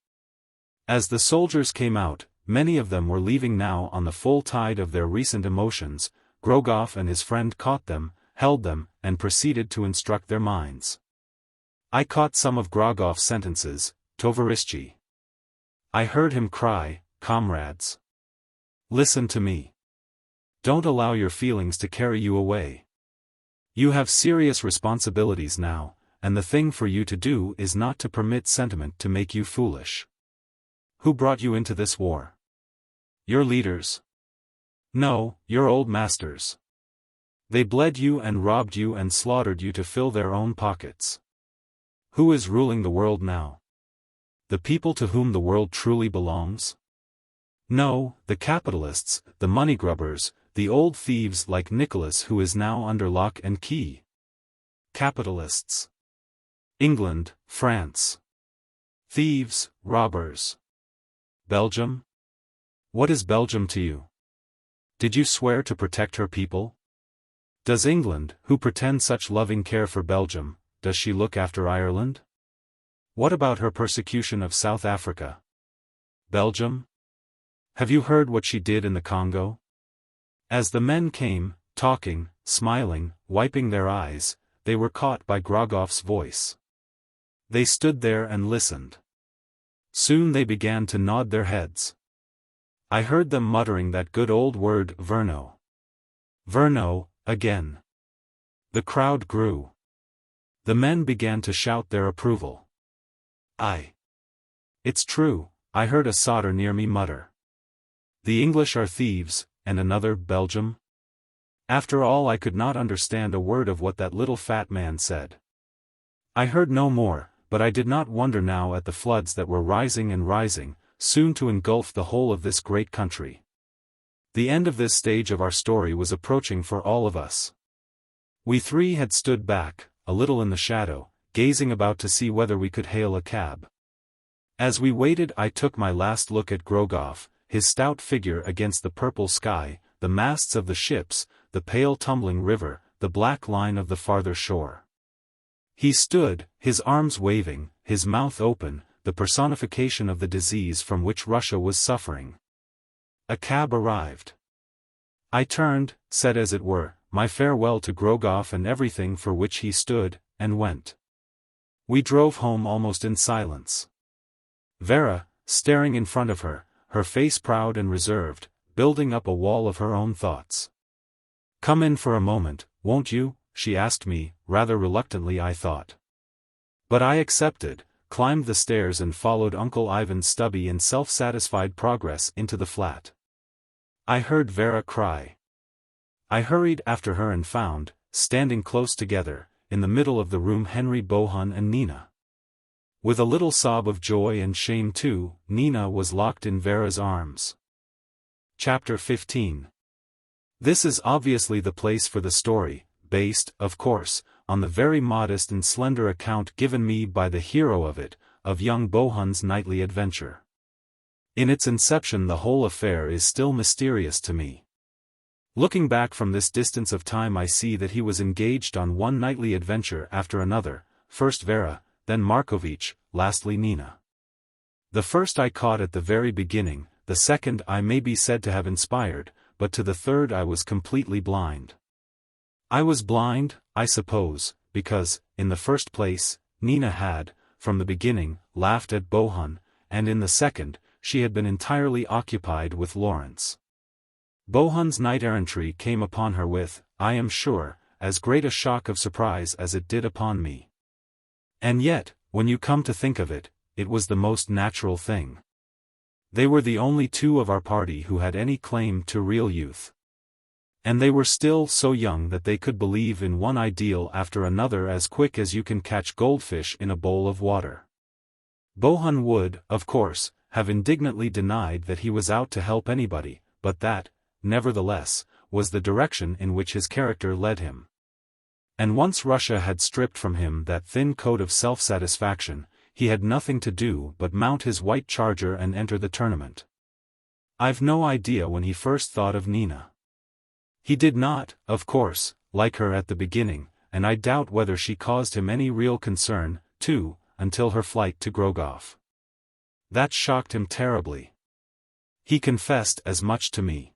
As the soldiers came out, many of them were leaving now on the full tide of their recent emotions. Grogoff and his friend caught them, held them, and proceeded to instruct their minds. I caught some of Grogoff's sentences, Tovarishchi. I heard him cry, comrades. Listen to me. Don't allow your feelings to carry you away. You have serious responsibilities now, and the thing for you to do is not to permit sentiment to make you foolish. Who brought you into this war? Your leaders? No, your old masters. They bled you and robbed you and slaughtered you to fill their own pockets. Who is ruling the world now? The people to whom the world truly belongs? No, the capitalists, the money grubbers, the old thieves like Nicholas who is now under lock and key. Capitalists. England, France. Thieves, robbers. Belgium? What is Belgium to you? Did you swear to protect her people? Does England, who pretends such loving care for Belgium, does she look after Ireland? What about her persecution of South Africa? Belgium? Have you heard what she did in the Congo? As the men came, talking, smiling, wiping their eyes, they were caught by Grogov's voice. They stood there and listened. Soon they began to nod their heads. I heard them muttering that good old word Verno. Verno, again. The crowd grew. The men began to shout their approval. It's true, I heard a sodder near me mutter. The English are thieves, and another Belgium? After all, I could not understand a word of what that little fat man said. I heard no more, but I did not wonder now at the floods that were rising and rising, soon to engulf the whole of this great country. The end of this stage of our story was approaching for all of us. We three had stood back, a little in the shadow, gazing about to see whether we could hail a cab. As we waited, I took my last look at Grogov, his stout figure against the purple sky, the masts of the ships, the pale tumbling river, the black line of the farther shore. He stood, his arms waving, his mouth open, the personification of the disease from which Russia was suffering. A cab arrived. I turned, said as it were, my farewell to Grogov and everything for which he stood, and went. We drove home almost in silence. Vera, staring in front of her, her face proud and reserved, building up a wall of her own thoughts. "Come in for a moment, won't you?" she asked me, rather reluctantly I thought. But I accepted, climbed the stairs and followed Uncle Ivan's stubby and self-satisfied progress into the flat. I heard Vera cry. I hurried after her and found, standing close together, in the middle of the room, Henry Bohun and Nina. With a little sob of joy and shame too, Nina was locked in Vera's arms. Chapter 15. This is obviously the place for the story, based, of course, on the very modest and slender account given me by the hero of it, of young Bohun's nightly adventure. In its inception the whole affair is still mysterious to me. Looking back from this distance of time, I see that he was engaged on one nightly adventure after another, first Vera, then Markovitch, lastly Nina. The first I caught at the very beginning, the second I may be said to have inspired, but to the third I was completely blind. I was blind, I suppose, because, in the first place, Nina had, from the beginning, laughed at Bohun, and in the second, she had been entirely occupied with Lawrence. Bohun's knight-errantry came upon her with, I am sure, as great a shock of surprise as it did upon me. And yet, when you come to think of it, it was the most natural thing. They were the only two of our party who had any claim to real youth. And they were still so young that they could believe in one ideal after another as quick as you can catch goldfish in a bowl of water. Bohun would, of course, have indignantly denied that he was out to help anybody, but that, nevertheless, was the direction in which his character led him. And once Russia had stripped from him that thin coat of self-satisfaction, he had nothing to do but mount his white charger and enter the tournament. I've no idea when he first thought of Nina. He did not, of course, like her at the beginning, and I doubt whether she caused him any real concern, too, until her flight to Grogov. That shocked him terribly. He confessed as much to me.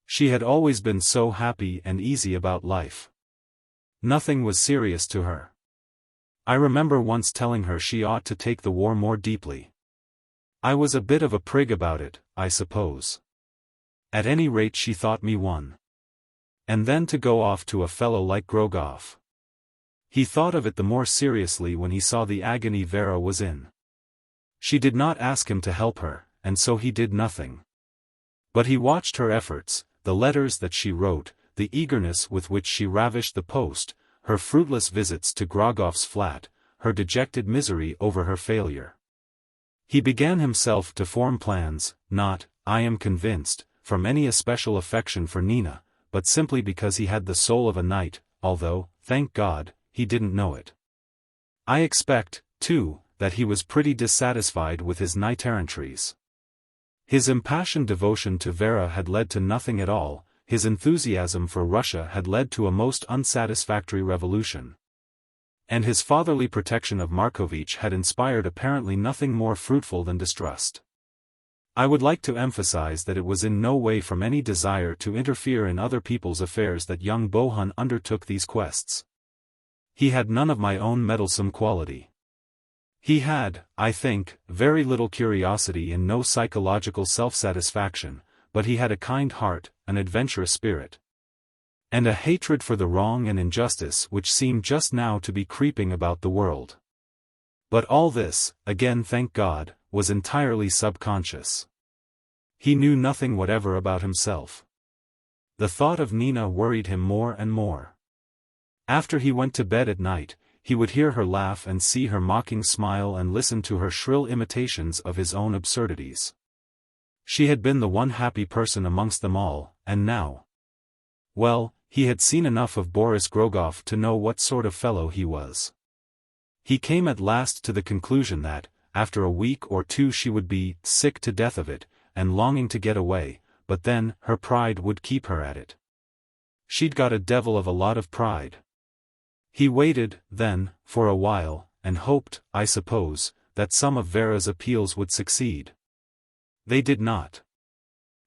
She had always been so happy and easy about life. Nothing was serious to her. I remember once telling her she ought to take the war more deeply. I was a bit of a prig about it, I suppose. At any rate she thought me one. And then to go off to a fellow like Grogov. He thought of it the more seriously when he saw the agony Vera was in. She did not ask him to help her, and so he did nothing. But he watched her efforts, the letters that she wrote, the eagerness with which she ravished the post, her fruitless visits to Grogov's flat, her dejected misery over her failure. He began himself to form plans, not, I am convinced, from any especial affection for Nina, but simply because he had the soul of a knight, although, thank God, he didn't know it. I expect, too, that he was pretty dissatisfied with his knight-errantries. His impassioned devotion to Vera had led to nothing at all, his enthusiasm for Russia had led to a most unsatisfactory revolution. And his fatherly protection of Markovitch had inspired apparently nothing more fruitful than distrust. I would like to emphasize that it was in no way from any desire to interfere in other people's affairs that young Bohun undertook these quests. He had none of my own meddlesome quality. He had, I think, very little curiosity and no psychological self-satisfaction, but he had a kind heart, an adventurous spirit, and a hatred for the wrong and injustice which seemed just now to be creeping about the world. But all this, again thank God, was entirely subconscious. He knew nothing whatever about himself. The thought of Nina worried him more and more. After he went to bed at night, he would hear her laugh and see her mocking smile and listen to her shrill imitations of his own absurdities. She had been the one happy person amongst them all, and now... Well, he had seen enough of Boris Grogov to know what sort of fellow he was. He came at last to the conclusion that, after a week or two she would be sick to death of it, and longing to get away, but then her pride would keep her at it. She'd got a devil of a lot of pride. He waited, then, for a while, and hoped, I suppose, that some of Vera's appeals would succeed. They did not.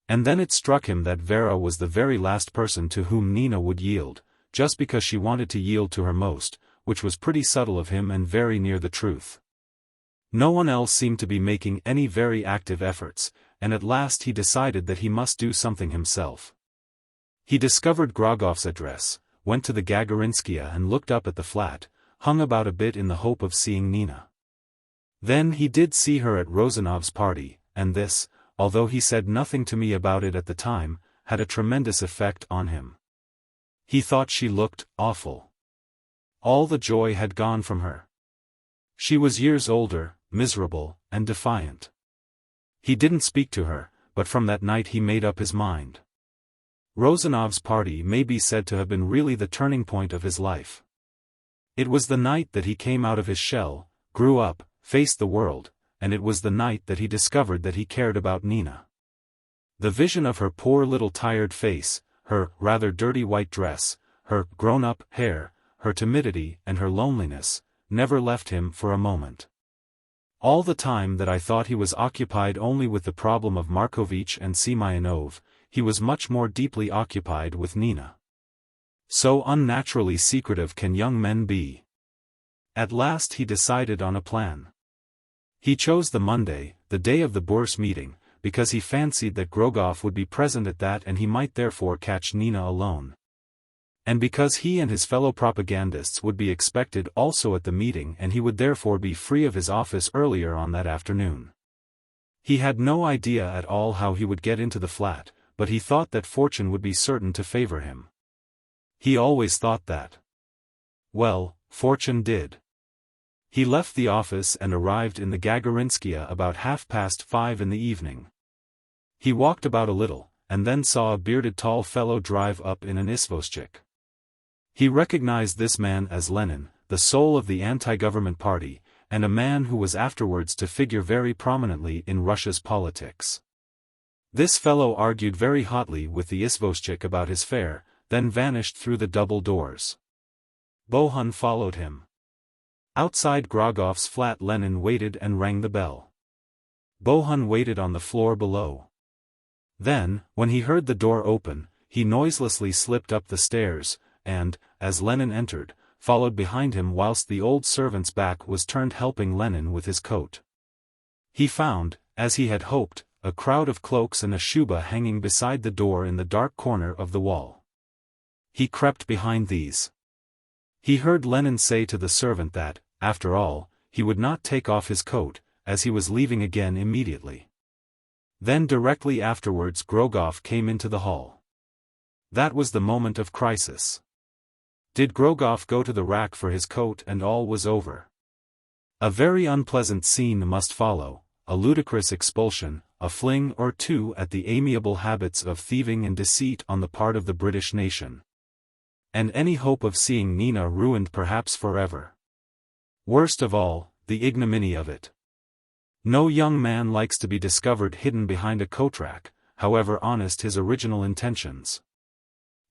And then it struck him that Vera was the very last person to whom Nina would yield, just because she wanted to yield to her most, which was pretty subtle of him and very near the truth. No one else seemed to be making any very active efforts, and at last he decided that he must do something himself. He discovered Grogov's address, went to the Gagarinskaya and looked up at the flat, hung about a bit in the hope of seeing Nina. Then he did see her at Rosanov's party, and this, although he said nothing to me about it at the time, had a tremendous effect on him. He thought she looked awful. All the joy had gone from her. She was years older, miserable, and defiant. He didn't speak to her, but from that night he made up his mind. Rosanov's party may be said to have been really the turning point of his life. It was the night that he came out of his shell, grew up, faced the world, and it was the night that he discovered that he cared about Nina. The vision of her poor little tired face, her rather dirty white dress, her grown-up hair, her timidity and her loneliness, never left him for a moment. All the time that I thought he was occupied only with the problem of Markovitch and Semyonov, he was much more deeply occupied with Nina. So unnaturally secretive can young men be. At last he decided on a plan. He chose the Monday, the day of the Bourse meeting, because he fancied that Grogov would be present at that and he might therefore catch Nina alone. And because he and his fellow propagandists would be expected also at the meeting and he would therefore be free of his office earlier on that afternoon. He had no idea at all how he would get into the flat, but he thought that fortune would be certain to favor him. He always thought that. Well, fortune did. He left the office and arrived in the Gagarinskaya about 5:30 in the evening. He walked about a little, and then saw a bearded tall fellow drive up in an isvostchik. He recognized this man as Lenin, the soul of the anti-government party, and a man who was afterwards to figure very prominently in Russia's politics. This fellow argued very hotly with the isvostchik about his fare, then vanished through the double doors. Bohun followed him. Outside Grogov's flat Lenin waited and rang the bell. Bohun waited on the floor below. Then, when he heard the door open, he noiselessly slipped up the stairs, and, as Lenin entered, followed behind him whilst the old servant's back was turned helping Lenin with his coat. He found, as he had hoped, a crowd of cloaks and a shuba hanging beside the door in the dark corner of the wall. He crept behind these. He heard Lenin say to the servant that, after all, he would not take off his coat, as he was leaving again immediately. Then directly afterwards Grogov came into the hall. That was the moment of crisis. Did Grogov go to the rack for his coat and all was over? A very unpleasant scene must follow, a ludicrous expulsion, a fling or two at the amiable habits of thieving and deceit on the part of the British nation. And any hope of seeing Nina ruined perhaps forever. Worst of all, the ignominy of it. No young man likes to be discovered hidden behind a coat rack, however honest his original intentions.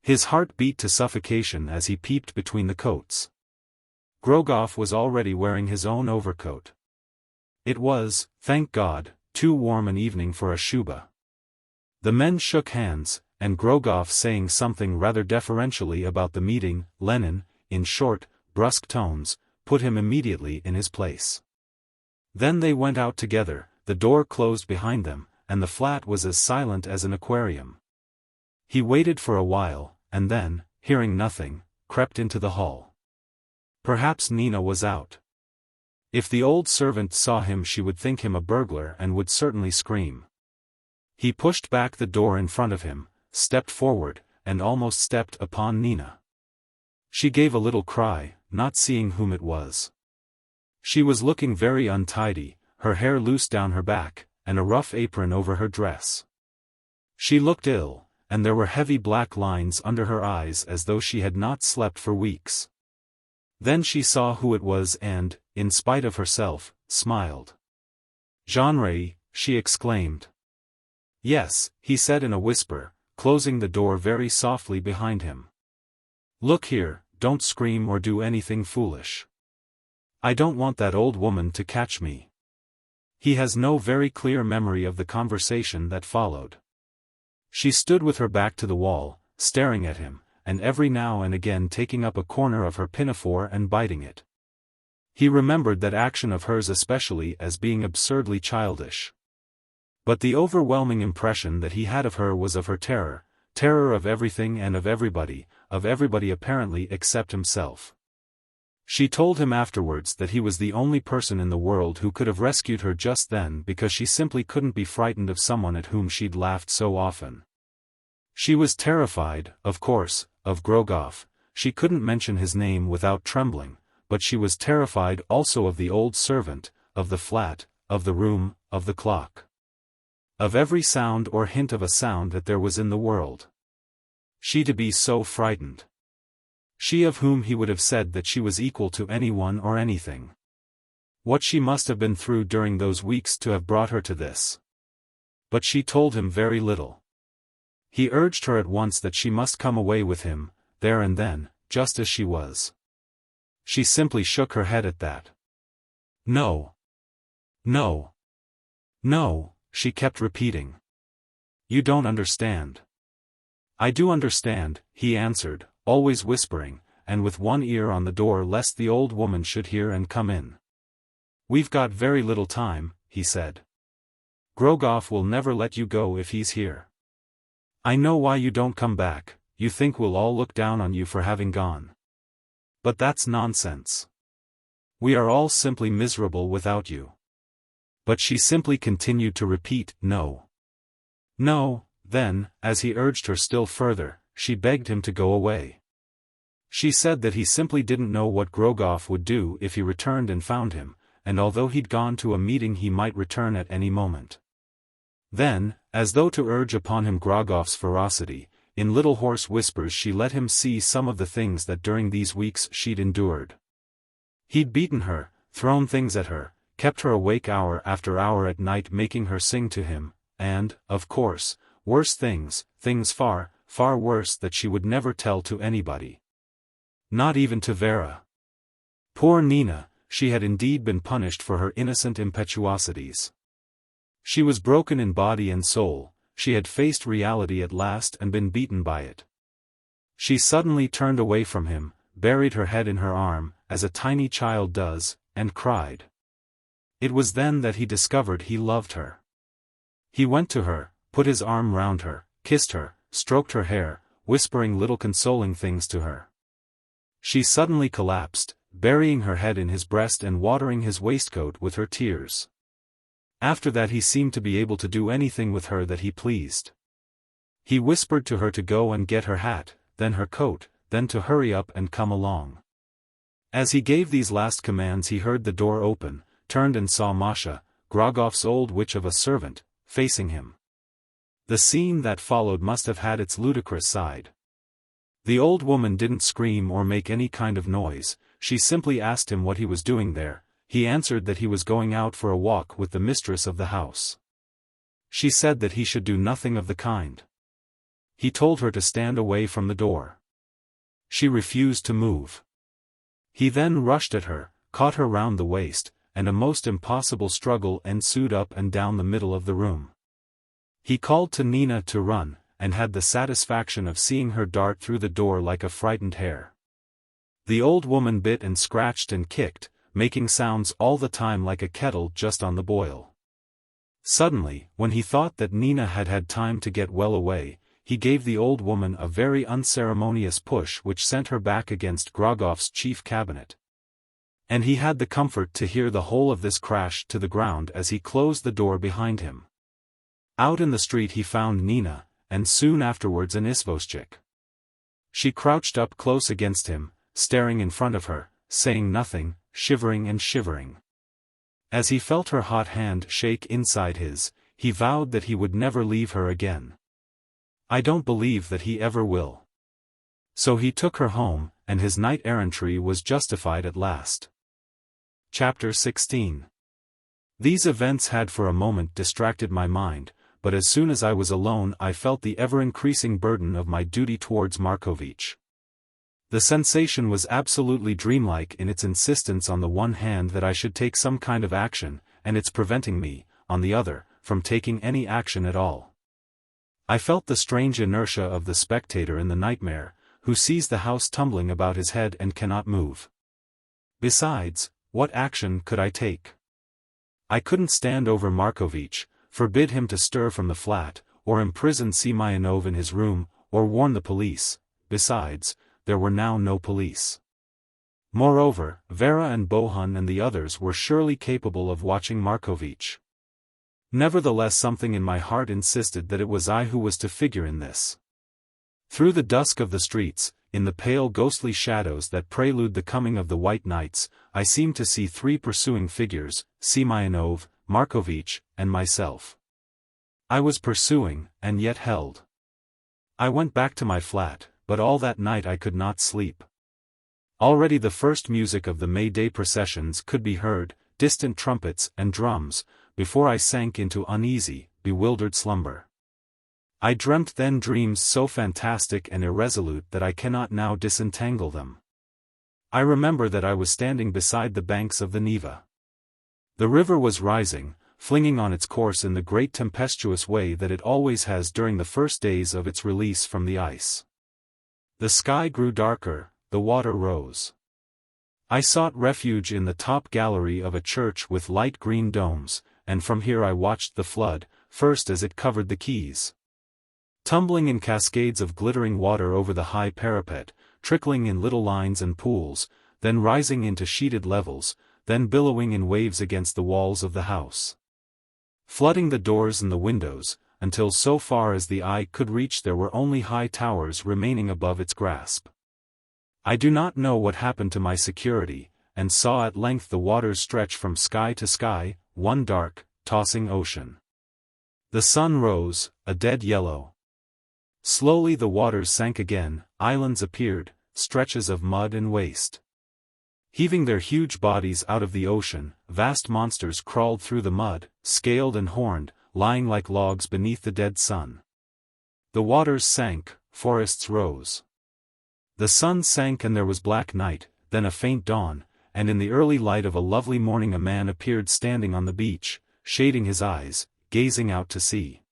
His heart beat to suffocation as he peeped between the coats. Grogov was already wearing his own overcoat. It was, thank God, too warm an evening for a shuba. The men shook hands, and Grogov saying something rather deferentially about the meeting, Lenin, in short, brusque tones, put him immediately in his place. Then they went out together, the door closed behind them, and the flat was as silent as an aquarium. He waited for a while, and then, hearing nothing, crept into the hall. Perhaps Nina was out. If the old servant saw him she would think him a burglar and would certainly scream. He pushed back the door in front of him, stepped forward, and almost stepped upon Nina. She gave a little cry, not seeing whom it was. She was looking very untidy, her hair loose down her back, and a rough apron over her dress. She looked ill, and there were heavy black lines under her eyes as though she had not slept for weeks. Then she saw who it was and, in spite of herself, smiled. "Genre," she exclaimed. "Yes," he said in a whisper, closing the door very softly behind him. "Look here, don't scream or do anything foolish. I don't want that old woman to catch me." He has no very clear memory of the conversation that followed. She stood with her back to the wall, staring at him, and every now and again taking up a corner of her pinafore and biting it. He remembered that action of hers especially as being absurdly childish. But the overwhelming impression that he had of her was of her terror, terror of everything and of everybody apparently except himself. She told him afterwards that he was the only person in the world who could have rescued her just then because she simply couldn't be frightened of someone at whom she'd laughed so often. She was terrified, of course, of Grogov. She couldn't mention his name without trembling, but she was terrified also of the old servant, of the flat, of the room, of the clock. Of every sound or hint of a sound that there was in the world. She to be so frightened. She of whom he would have said that she was equal to anyone or anything. What she must have been through during those weeks to have brought her to this. But she told him very little. He urged her at once that she must come away with him, there and then, just as she was. She simply shook her head at that. "No. No. No," she kept repeating. "You don't understand." "I do understand," he answered, always whispering, and with one ear on the door lest the old woman should hear and come in. "We've got very little time," he said. "Grogov will never let you go if he's here. I know why you don't come back, you think we'll all look down on you for having gone. But that's nonsense. We are all simply miserable without you." But she simply continued to repeat, "No. No." Then, as he urged her still further, she begged him to go away. She said that he simply didn't know what Grogov would do if he returned and found him, and although he'd gone to a meeting he might return at any moment. Then, as though to urge upon him Grogov's ferocity, in little hoarse whispers she let him see some of the things that during these weeks she'd endured. He'd beaten her, thrown things at her, kept her awake hour after hour at night making her sing to him, and, of course, worse things, things far, far worse that she would never tell to anybody. Not even to Vera. Poor Nina, she had indeed been punished for her innocent impetuosities. She was broken in body and soul, she had faced reality at last and been beaten by it. She suddenly turned away from him, buried her head in her arm, as a tiny child does, and cried. It was then that he discovered he loved her. He went to her, put his arm round her, kissed her, stroked her hair, whispering little consoling things to her. She suddenly collapsed, burying her head in his breast and watering his waistcoat with her tears. After that he seemed to be able to do anything with her that he pleased. He whispered to her to go and get her hat, then her coat, then to hurry up and come along. As he gave these last commands he heard the door open, turned and saw Masha, Grogov's old witch of a servant, facing him. The scene that followed must have had its ludicrous side. The old woman didn't scream or make any kind of noise, she simply asked him what he was doing there. He answered that he was going out for a walk with the mistress of the house. She said that he should do nothing of the kind. He told her to stand away from the door. She refused to move. He then rushed at her, caught her round the waist, and a most impossible struggle ensued up and down the middle of the room. He called to Nina to run, and had the satisfaction of seeing her dart through the door like a frightened hare. The old woman bit and scratched and kicked, making sounds all the time like a kettle just on the boil. Suddenly, when he thought that Nina had had time to get well away, he gave the old woman a very unceremonious push which sent her back against Grogov's chief cabinet. And he had the comfort to hear the whole of this crash to the ground as he closed the door behind him. Out in the street he found Nina, and soon afterwards an izvozchik. She crouched up close against him, staring in front of her, saying nothing, shivering and shivering. As he felt her hot hand shake inside his, he vowed that he would never leave her again. I don't believe that he ever will. So he took her home, and his knight-errantry was justified at last. Chapter 16. These events had for a moment distracted my mind, but as soon as I was alone I felt the ever-increasing burden of my duty towards Markovitch. The sensation was absolutely dreamlike in its insistence on the one hand that I should take some kind of action, and its preventing me, on the other, from taking any action at all. I felt the strange inertia of the spectator in the nightmare, who sees the house tumbling about his head and cannot move. Besides, what action could I take? I couldn't stand over Markovitch, forbid him to stir from the flat, or imprison Semyonov in his room, or warn the police. Besides, there were now no police. Moreover, Vera and Bohun and the others were surely capable of watching Markovitch. Nevertheless, something in my heart insisted that it was I who was to figure in this. Through the dusk of the streets, in the pale ghostly shadows that prelude the coming of the white nights, I seemed to see three pursuing figures, Semyonov, Markovitch, and myself. I was pursuing, and yet held. I went back to my flat, but all that night I could not sleep. Already the first music of the May Day processions could be heard, distant trumpets and drums, before I sank into uneasy, bewildered slumber. I dreamt then dreams so fantastic and irresolute that I cannot now disentangle them. I remember that I was standing beside the banks of the Neva. The river was rising, flinging on its course in the great tempestuous way that it always has during the first days of its release from the ice. The sky grew darker, the water rose. I sought refuge in the top gallery of a church with light green domes, and from here I watched the flood, first as it covered the quays, tumbling in cascades of glittering water over the high parapet, trickling in little lines and pools, then rising into sheeted levels, then billowing in waves against the walls of the house, flooding the doors and the windows, until so far as the eye could reach there were only high towers remaining above its grasp. I do not know what happened to my security, and saw at length the waters stretch from sky to sky, one dark, tossing ocean. The sun rose, a dead yellow. Slowly the waters sank again, islands appeared, stretches of mud and waste. Heaving their huge bodies out of the ocean, vast monsters crawled through the mud, scaled and horned, lying like logs beneath the dead sun. The waters sank, forests rose. The sun sank and there was black night, then a faint dawn, and in the early light of a lovely morning a man appeared standing on the beach, shading his eyes, gazing out to sea.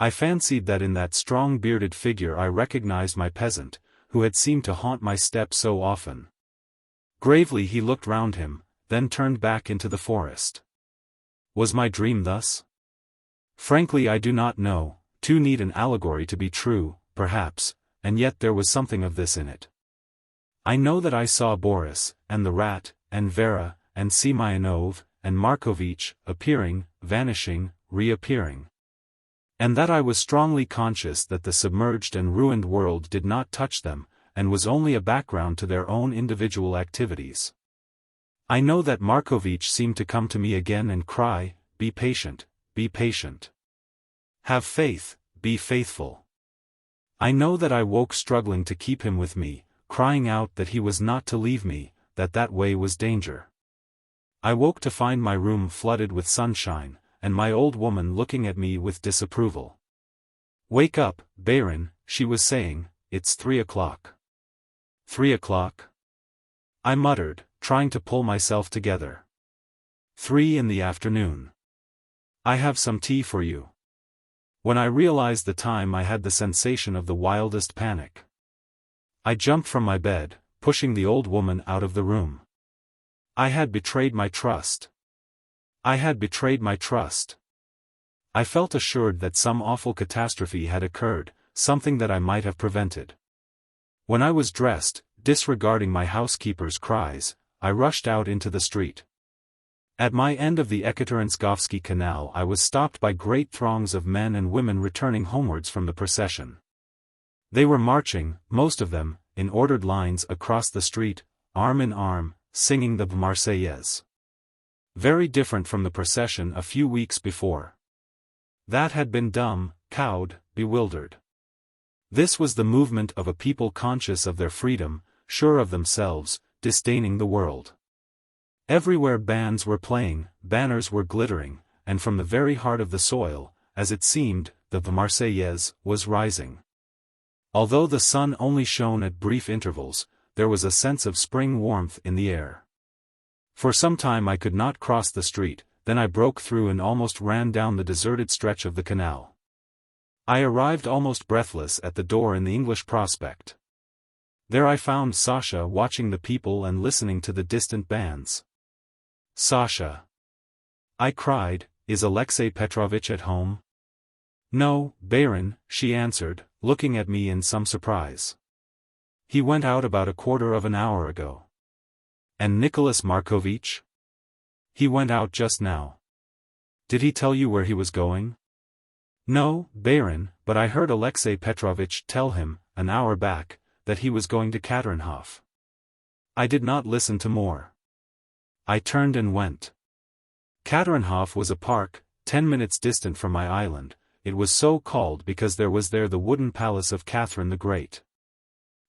I fancied that in that strong bearded figure I recognized my peasant, who had seemed to haunt my steps so often. Gravely he looked round him, then turned back into the forest. Was my dream thus? Frankly I do not know, too neat an allegory to be true, perhaps, and yet there was something of this in it. I know that I saw Boris, and the rat, and Vera, and Semyonov, and Markovitch, appearing, vanishing, reappearing. And that I was strongly conscious that the submerged and ruined world did not touch them, and was only a background to their own individual activities. I know that Markovitch seemed to come to me again and cry, "Be patient, be patient. Have faith, be faithful." I know that I woke struggling to keep him with me, crying out that he was not to leave me, that that way was danger. I woke to find my room flooded with sunshine, and my old woman looking at me with disapproval. "Wake up, Baron," she was saying, "it's 3 o'clock." 3 o'clock? I muttered, trying to pull myself together. 3 in the afternoon. I have some tea for you. When I realized the time, I had the sensation of the wildest panic. I jumped from my bed, pushing the old woman out of the room. I had betrayed my trust. I had betrayed my trust. I felt assured that some awful catastrophe had occurred, something that I might have prevented. When I was dressed, disregarding my housekeeper's cries, I rushed out into the street. At my end of the Ekaterinskoye Canal I was stopped by great throngs of men and women returning homewards from the procession. They were marching, most of them, in ordered lines across the street, arm in arm, singing the Marseillaise. Very different from the procession a few weeks before. That had been dumb, cowed, bewildered. This was the movement of a people conscious of their freedom, sure of themselves, disdaining the world. Everywhere bands were playing, banners were glittering, and from the very heart of the soil, as it seemed, the Marseillaise was rising. Although the sun only shone at brief intervals, there was a sense of spring warmth in the air. For some time I could not cross the street, then I broke through and almost ran down the deserted stretch of the canal. I arrived almost breathless at the door in the English Prospect. There I found Sasha watching the people and listening to the distant bands. "Sasha!" I cried, "is Alexei Petrovitch at home?" "No, Baron," she answered, looking at me in some surprise. "He went out about a quarter of an hour ago." "And Nicolai Markovitch?" "He went out just now." "Did he tell you where he was going?" "No, Baron, but I heard Alexei Petrovitch tell him, an hour back, that he was going to Katerinhof." I did not listen to more. I turned and went. Katerinhof was a park, 10 minutes distant from my island. It was so called because there was there the wooden palace of Catherine the Great.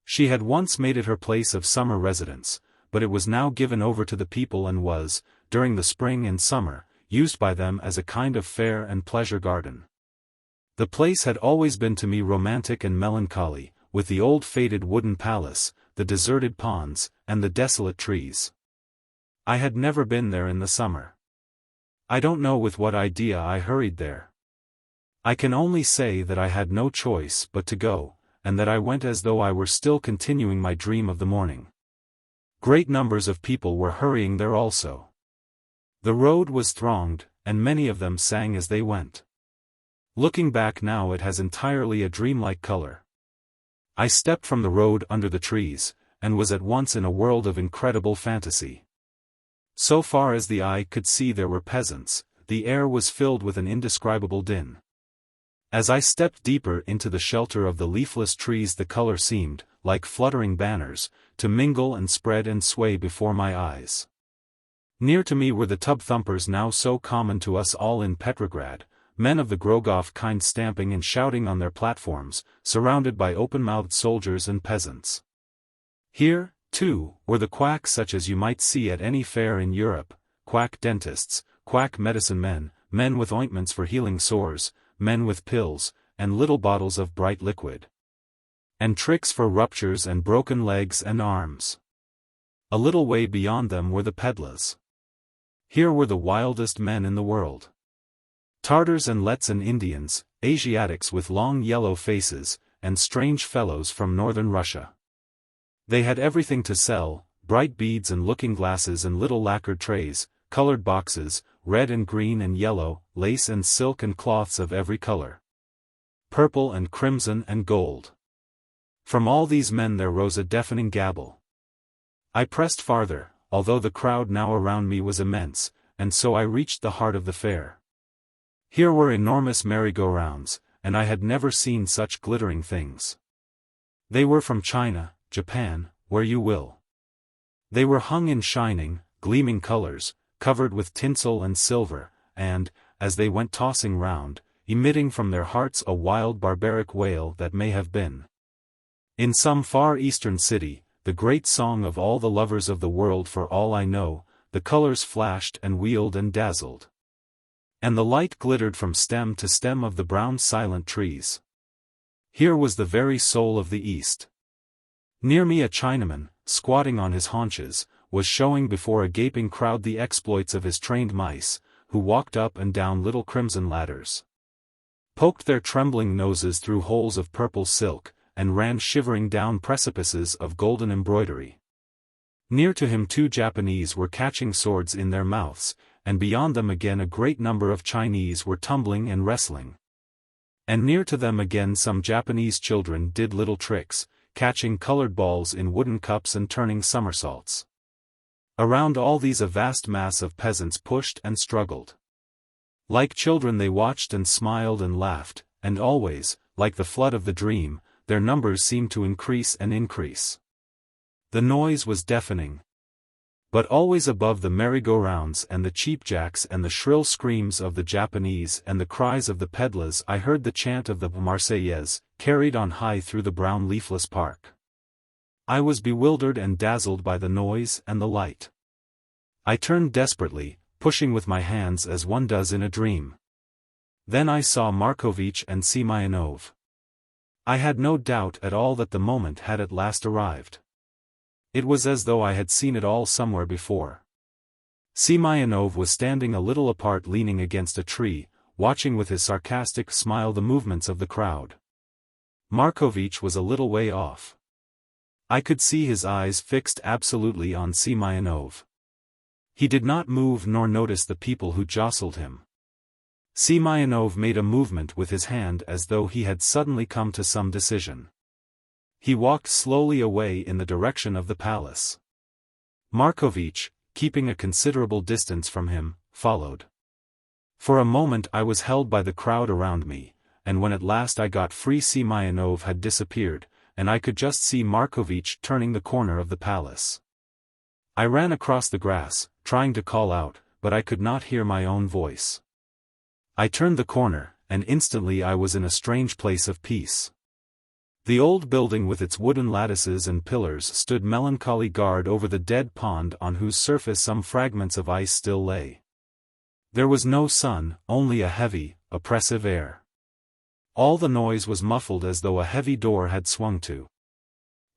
She had once made it her place of summer residence, but it was now given over to the people and was, during the spring and summer, used by them as a kind of fair and pleasure garden. The place had always been to me romantic and melancholy, with the old faded wooden palace, the deserted ponds, and the desolate trees. I had never been there in the summer. I don't know with what idea I hurried there. I can only say that I had no choice but to go, and that I went as though I were still continuing my dream of the morning. Great numbers of people were hurrying there also. The road was thronged, and many of them sang as they went. Looking back now it has entirely a dreamlike color. I stepped from the road under the trees, and was at once in a world of incredible fantasy. So far as the eye could see there were peasants, the air was filled with an indescribable din. As I stepped deeper into the shelter of the leafless trees the color seemed, like fluttering banners, to mingle and spread and sway before my eyes. Near to me were the tub-thumpers now so common to us all in Petrograd, men of the Grogov kind stamping and shouting on their platforms, surrounded by open-mouthed soldiers and peasants. Here, too, were the quacks such as you might see at any fair in Europe, quack dentists, quack medicine men, men with ointments for healing sores, men with pills, and little bottles of bright liquid. And tricks for ruptures and broken legs and arms. A little way beyond them were the pedlars. Here were the wildest men in the world. Tartars and Letson Indians, Asiatics with long yellow faces, and strange fellows from northern Russia. They had everything to sell, bright beads and looking-glasses and little lacquered trays, colored boxes, red and green and yellow, lace and silk and cloths of every color. Purple and crimson and gold. From all these men there rose a deafening gabble. I pressed farther, although the crowd now around me was immense, and so I reached the heart of the fair. Here were enormous merry-go-rounds, and I had never seen such glittering things. They were from China, Japan, where you will. They were hung in shining, gleaming colors, covered with tinsel and silver, and, as they went tossing round, emitting from their hearts a wild barbaric wail that may have been, in some far eastern city, the great song of all the lovers of the world. For all I know, the colors flashed and wheeled and dazzled. And the light glittered from stem to stem of the brown silent trees. Here was the very soul of the East. Near me a Chinaman, squatting on his haunches, was showing before a gaping crowd the exploits of his trained mice, who walked up and down little crimson ladders, poked their trembling noses through holes of purple silk, and ran shivering down precipices of golden embroidery. Near to him 2 Japanese were catching swords in their mouths, and beyond them again a great number of Chinese were tumbling and wrestling. And near to them again some Japanese children did little tricks, catching colored balls in wooden cups and turning somersaults. Around all these a vast mass of peasants pushed and struggled. Like children they watched and smiled and laughed, and always, like the flood of the dream, their numbers seemed to increase and increase. The noise was deafening. But always above the merry-go-rounds and the cheapjacks and the shrill screams of the Japanese and the cries of the pedlars I heard the chant of the Marseillaise, carried on high through the brown leafless park. I was bewildered and dazzled by the noise and the light. I turned desperately, pushing with my hands as one does in a dream. Then I saw Markovitch and Semyonov. I had no doubt at all that the moment had at last arrived. It was as though I had seen it all somewhere before. Semyonov was standing a little apart leaning against a tree, watching with his sarcastic smile the movements of the crowd. Markovitch was a little way off. I could see his eyes fixed absolutely on Semyonov. He did not move nor notice the people who jostled him. Semyonov made a movement with his hand as though he had suddenly come to some decision. He walked slowly away in the direction of the palace. Markovitch, keeping a considerable distance from him, followed. For a moment I was held by the crowd around me, and when at last I got free Semyonov had disappeared, and I could just see Markovitch turning the corner of the palace. I ran across the grass, trying to call out, but I could not hear my own voice. I turned the corner, and instantly I was in a strange place of peace. The old building with its wooden lattices and pillars stood melancholy guard over the dead pond on whose surface some fragments of ice still lay. There was no sun, only a heavy, oppressive air. All the noise was muffled as though a heavy door had swung to.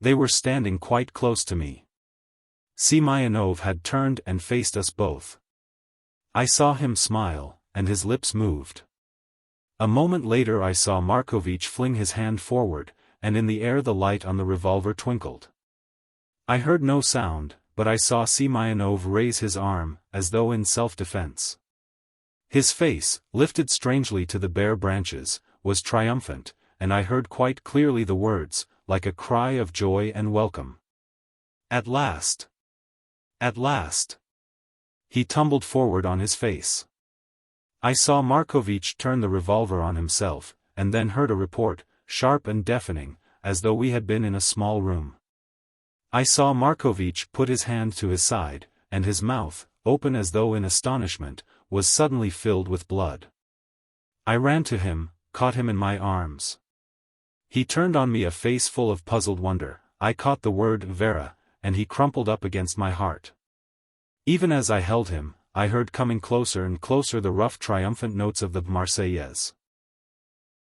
They were standing quite close to me. Semyonov had turned and faced us both. I saw him smile, and his lips moved. A moment later I saw Markovitch fling his hand forward, and in the air the light on the revolver twinkled. I heard no sound, but I saw Semyonov raise his arm, as though in self-defense. His face, lifted strangely to the bare branches, was triumphant, and I heard quite clearly the words, like a cry of joy and welcome. At last! At last! He tumbled forward on his face. I saw Markovitch turn the revolver on himself, and then heard a report, sharp and deafening, as though we had been in a small room. I saw Markovitch put his hand to his side, and his mouth, open as though in astonishment, was suddenly filled with blood. I ran to him, caught him in my arms. He turned on me a face full of puzzled wonder. I caught the word Vera, and he crumpled up against my heart. Even as I held him, I heard coming closer and closer the rough triumphant notes of the Marseillaise.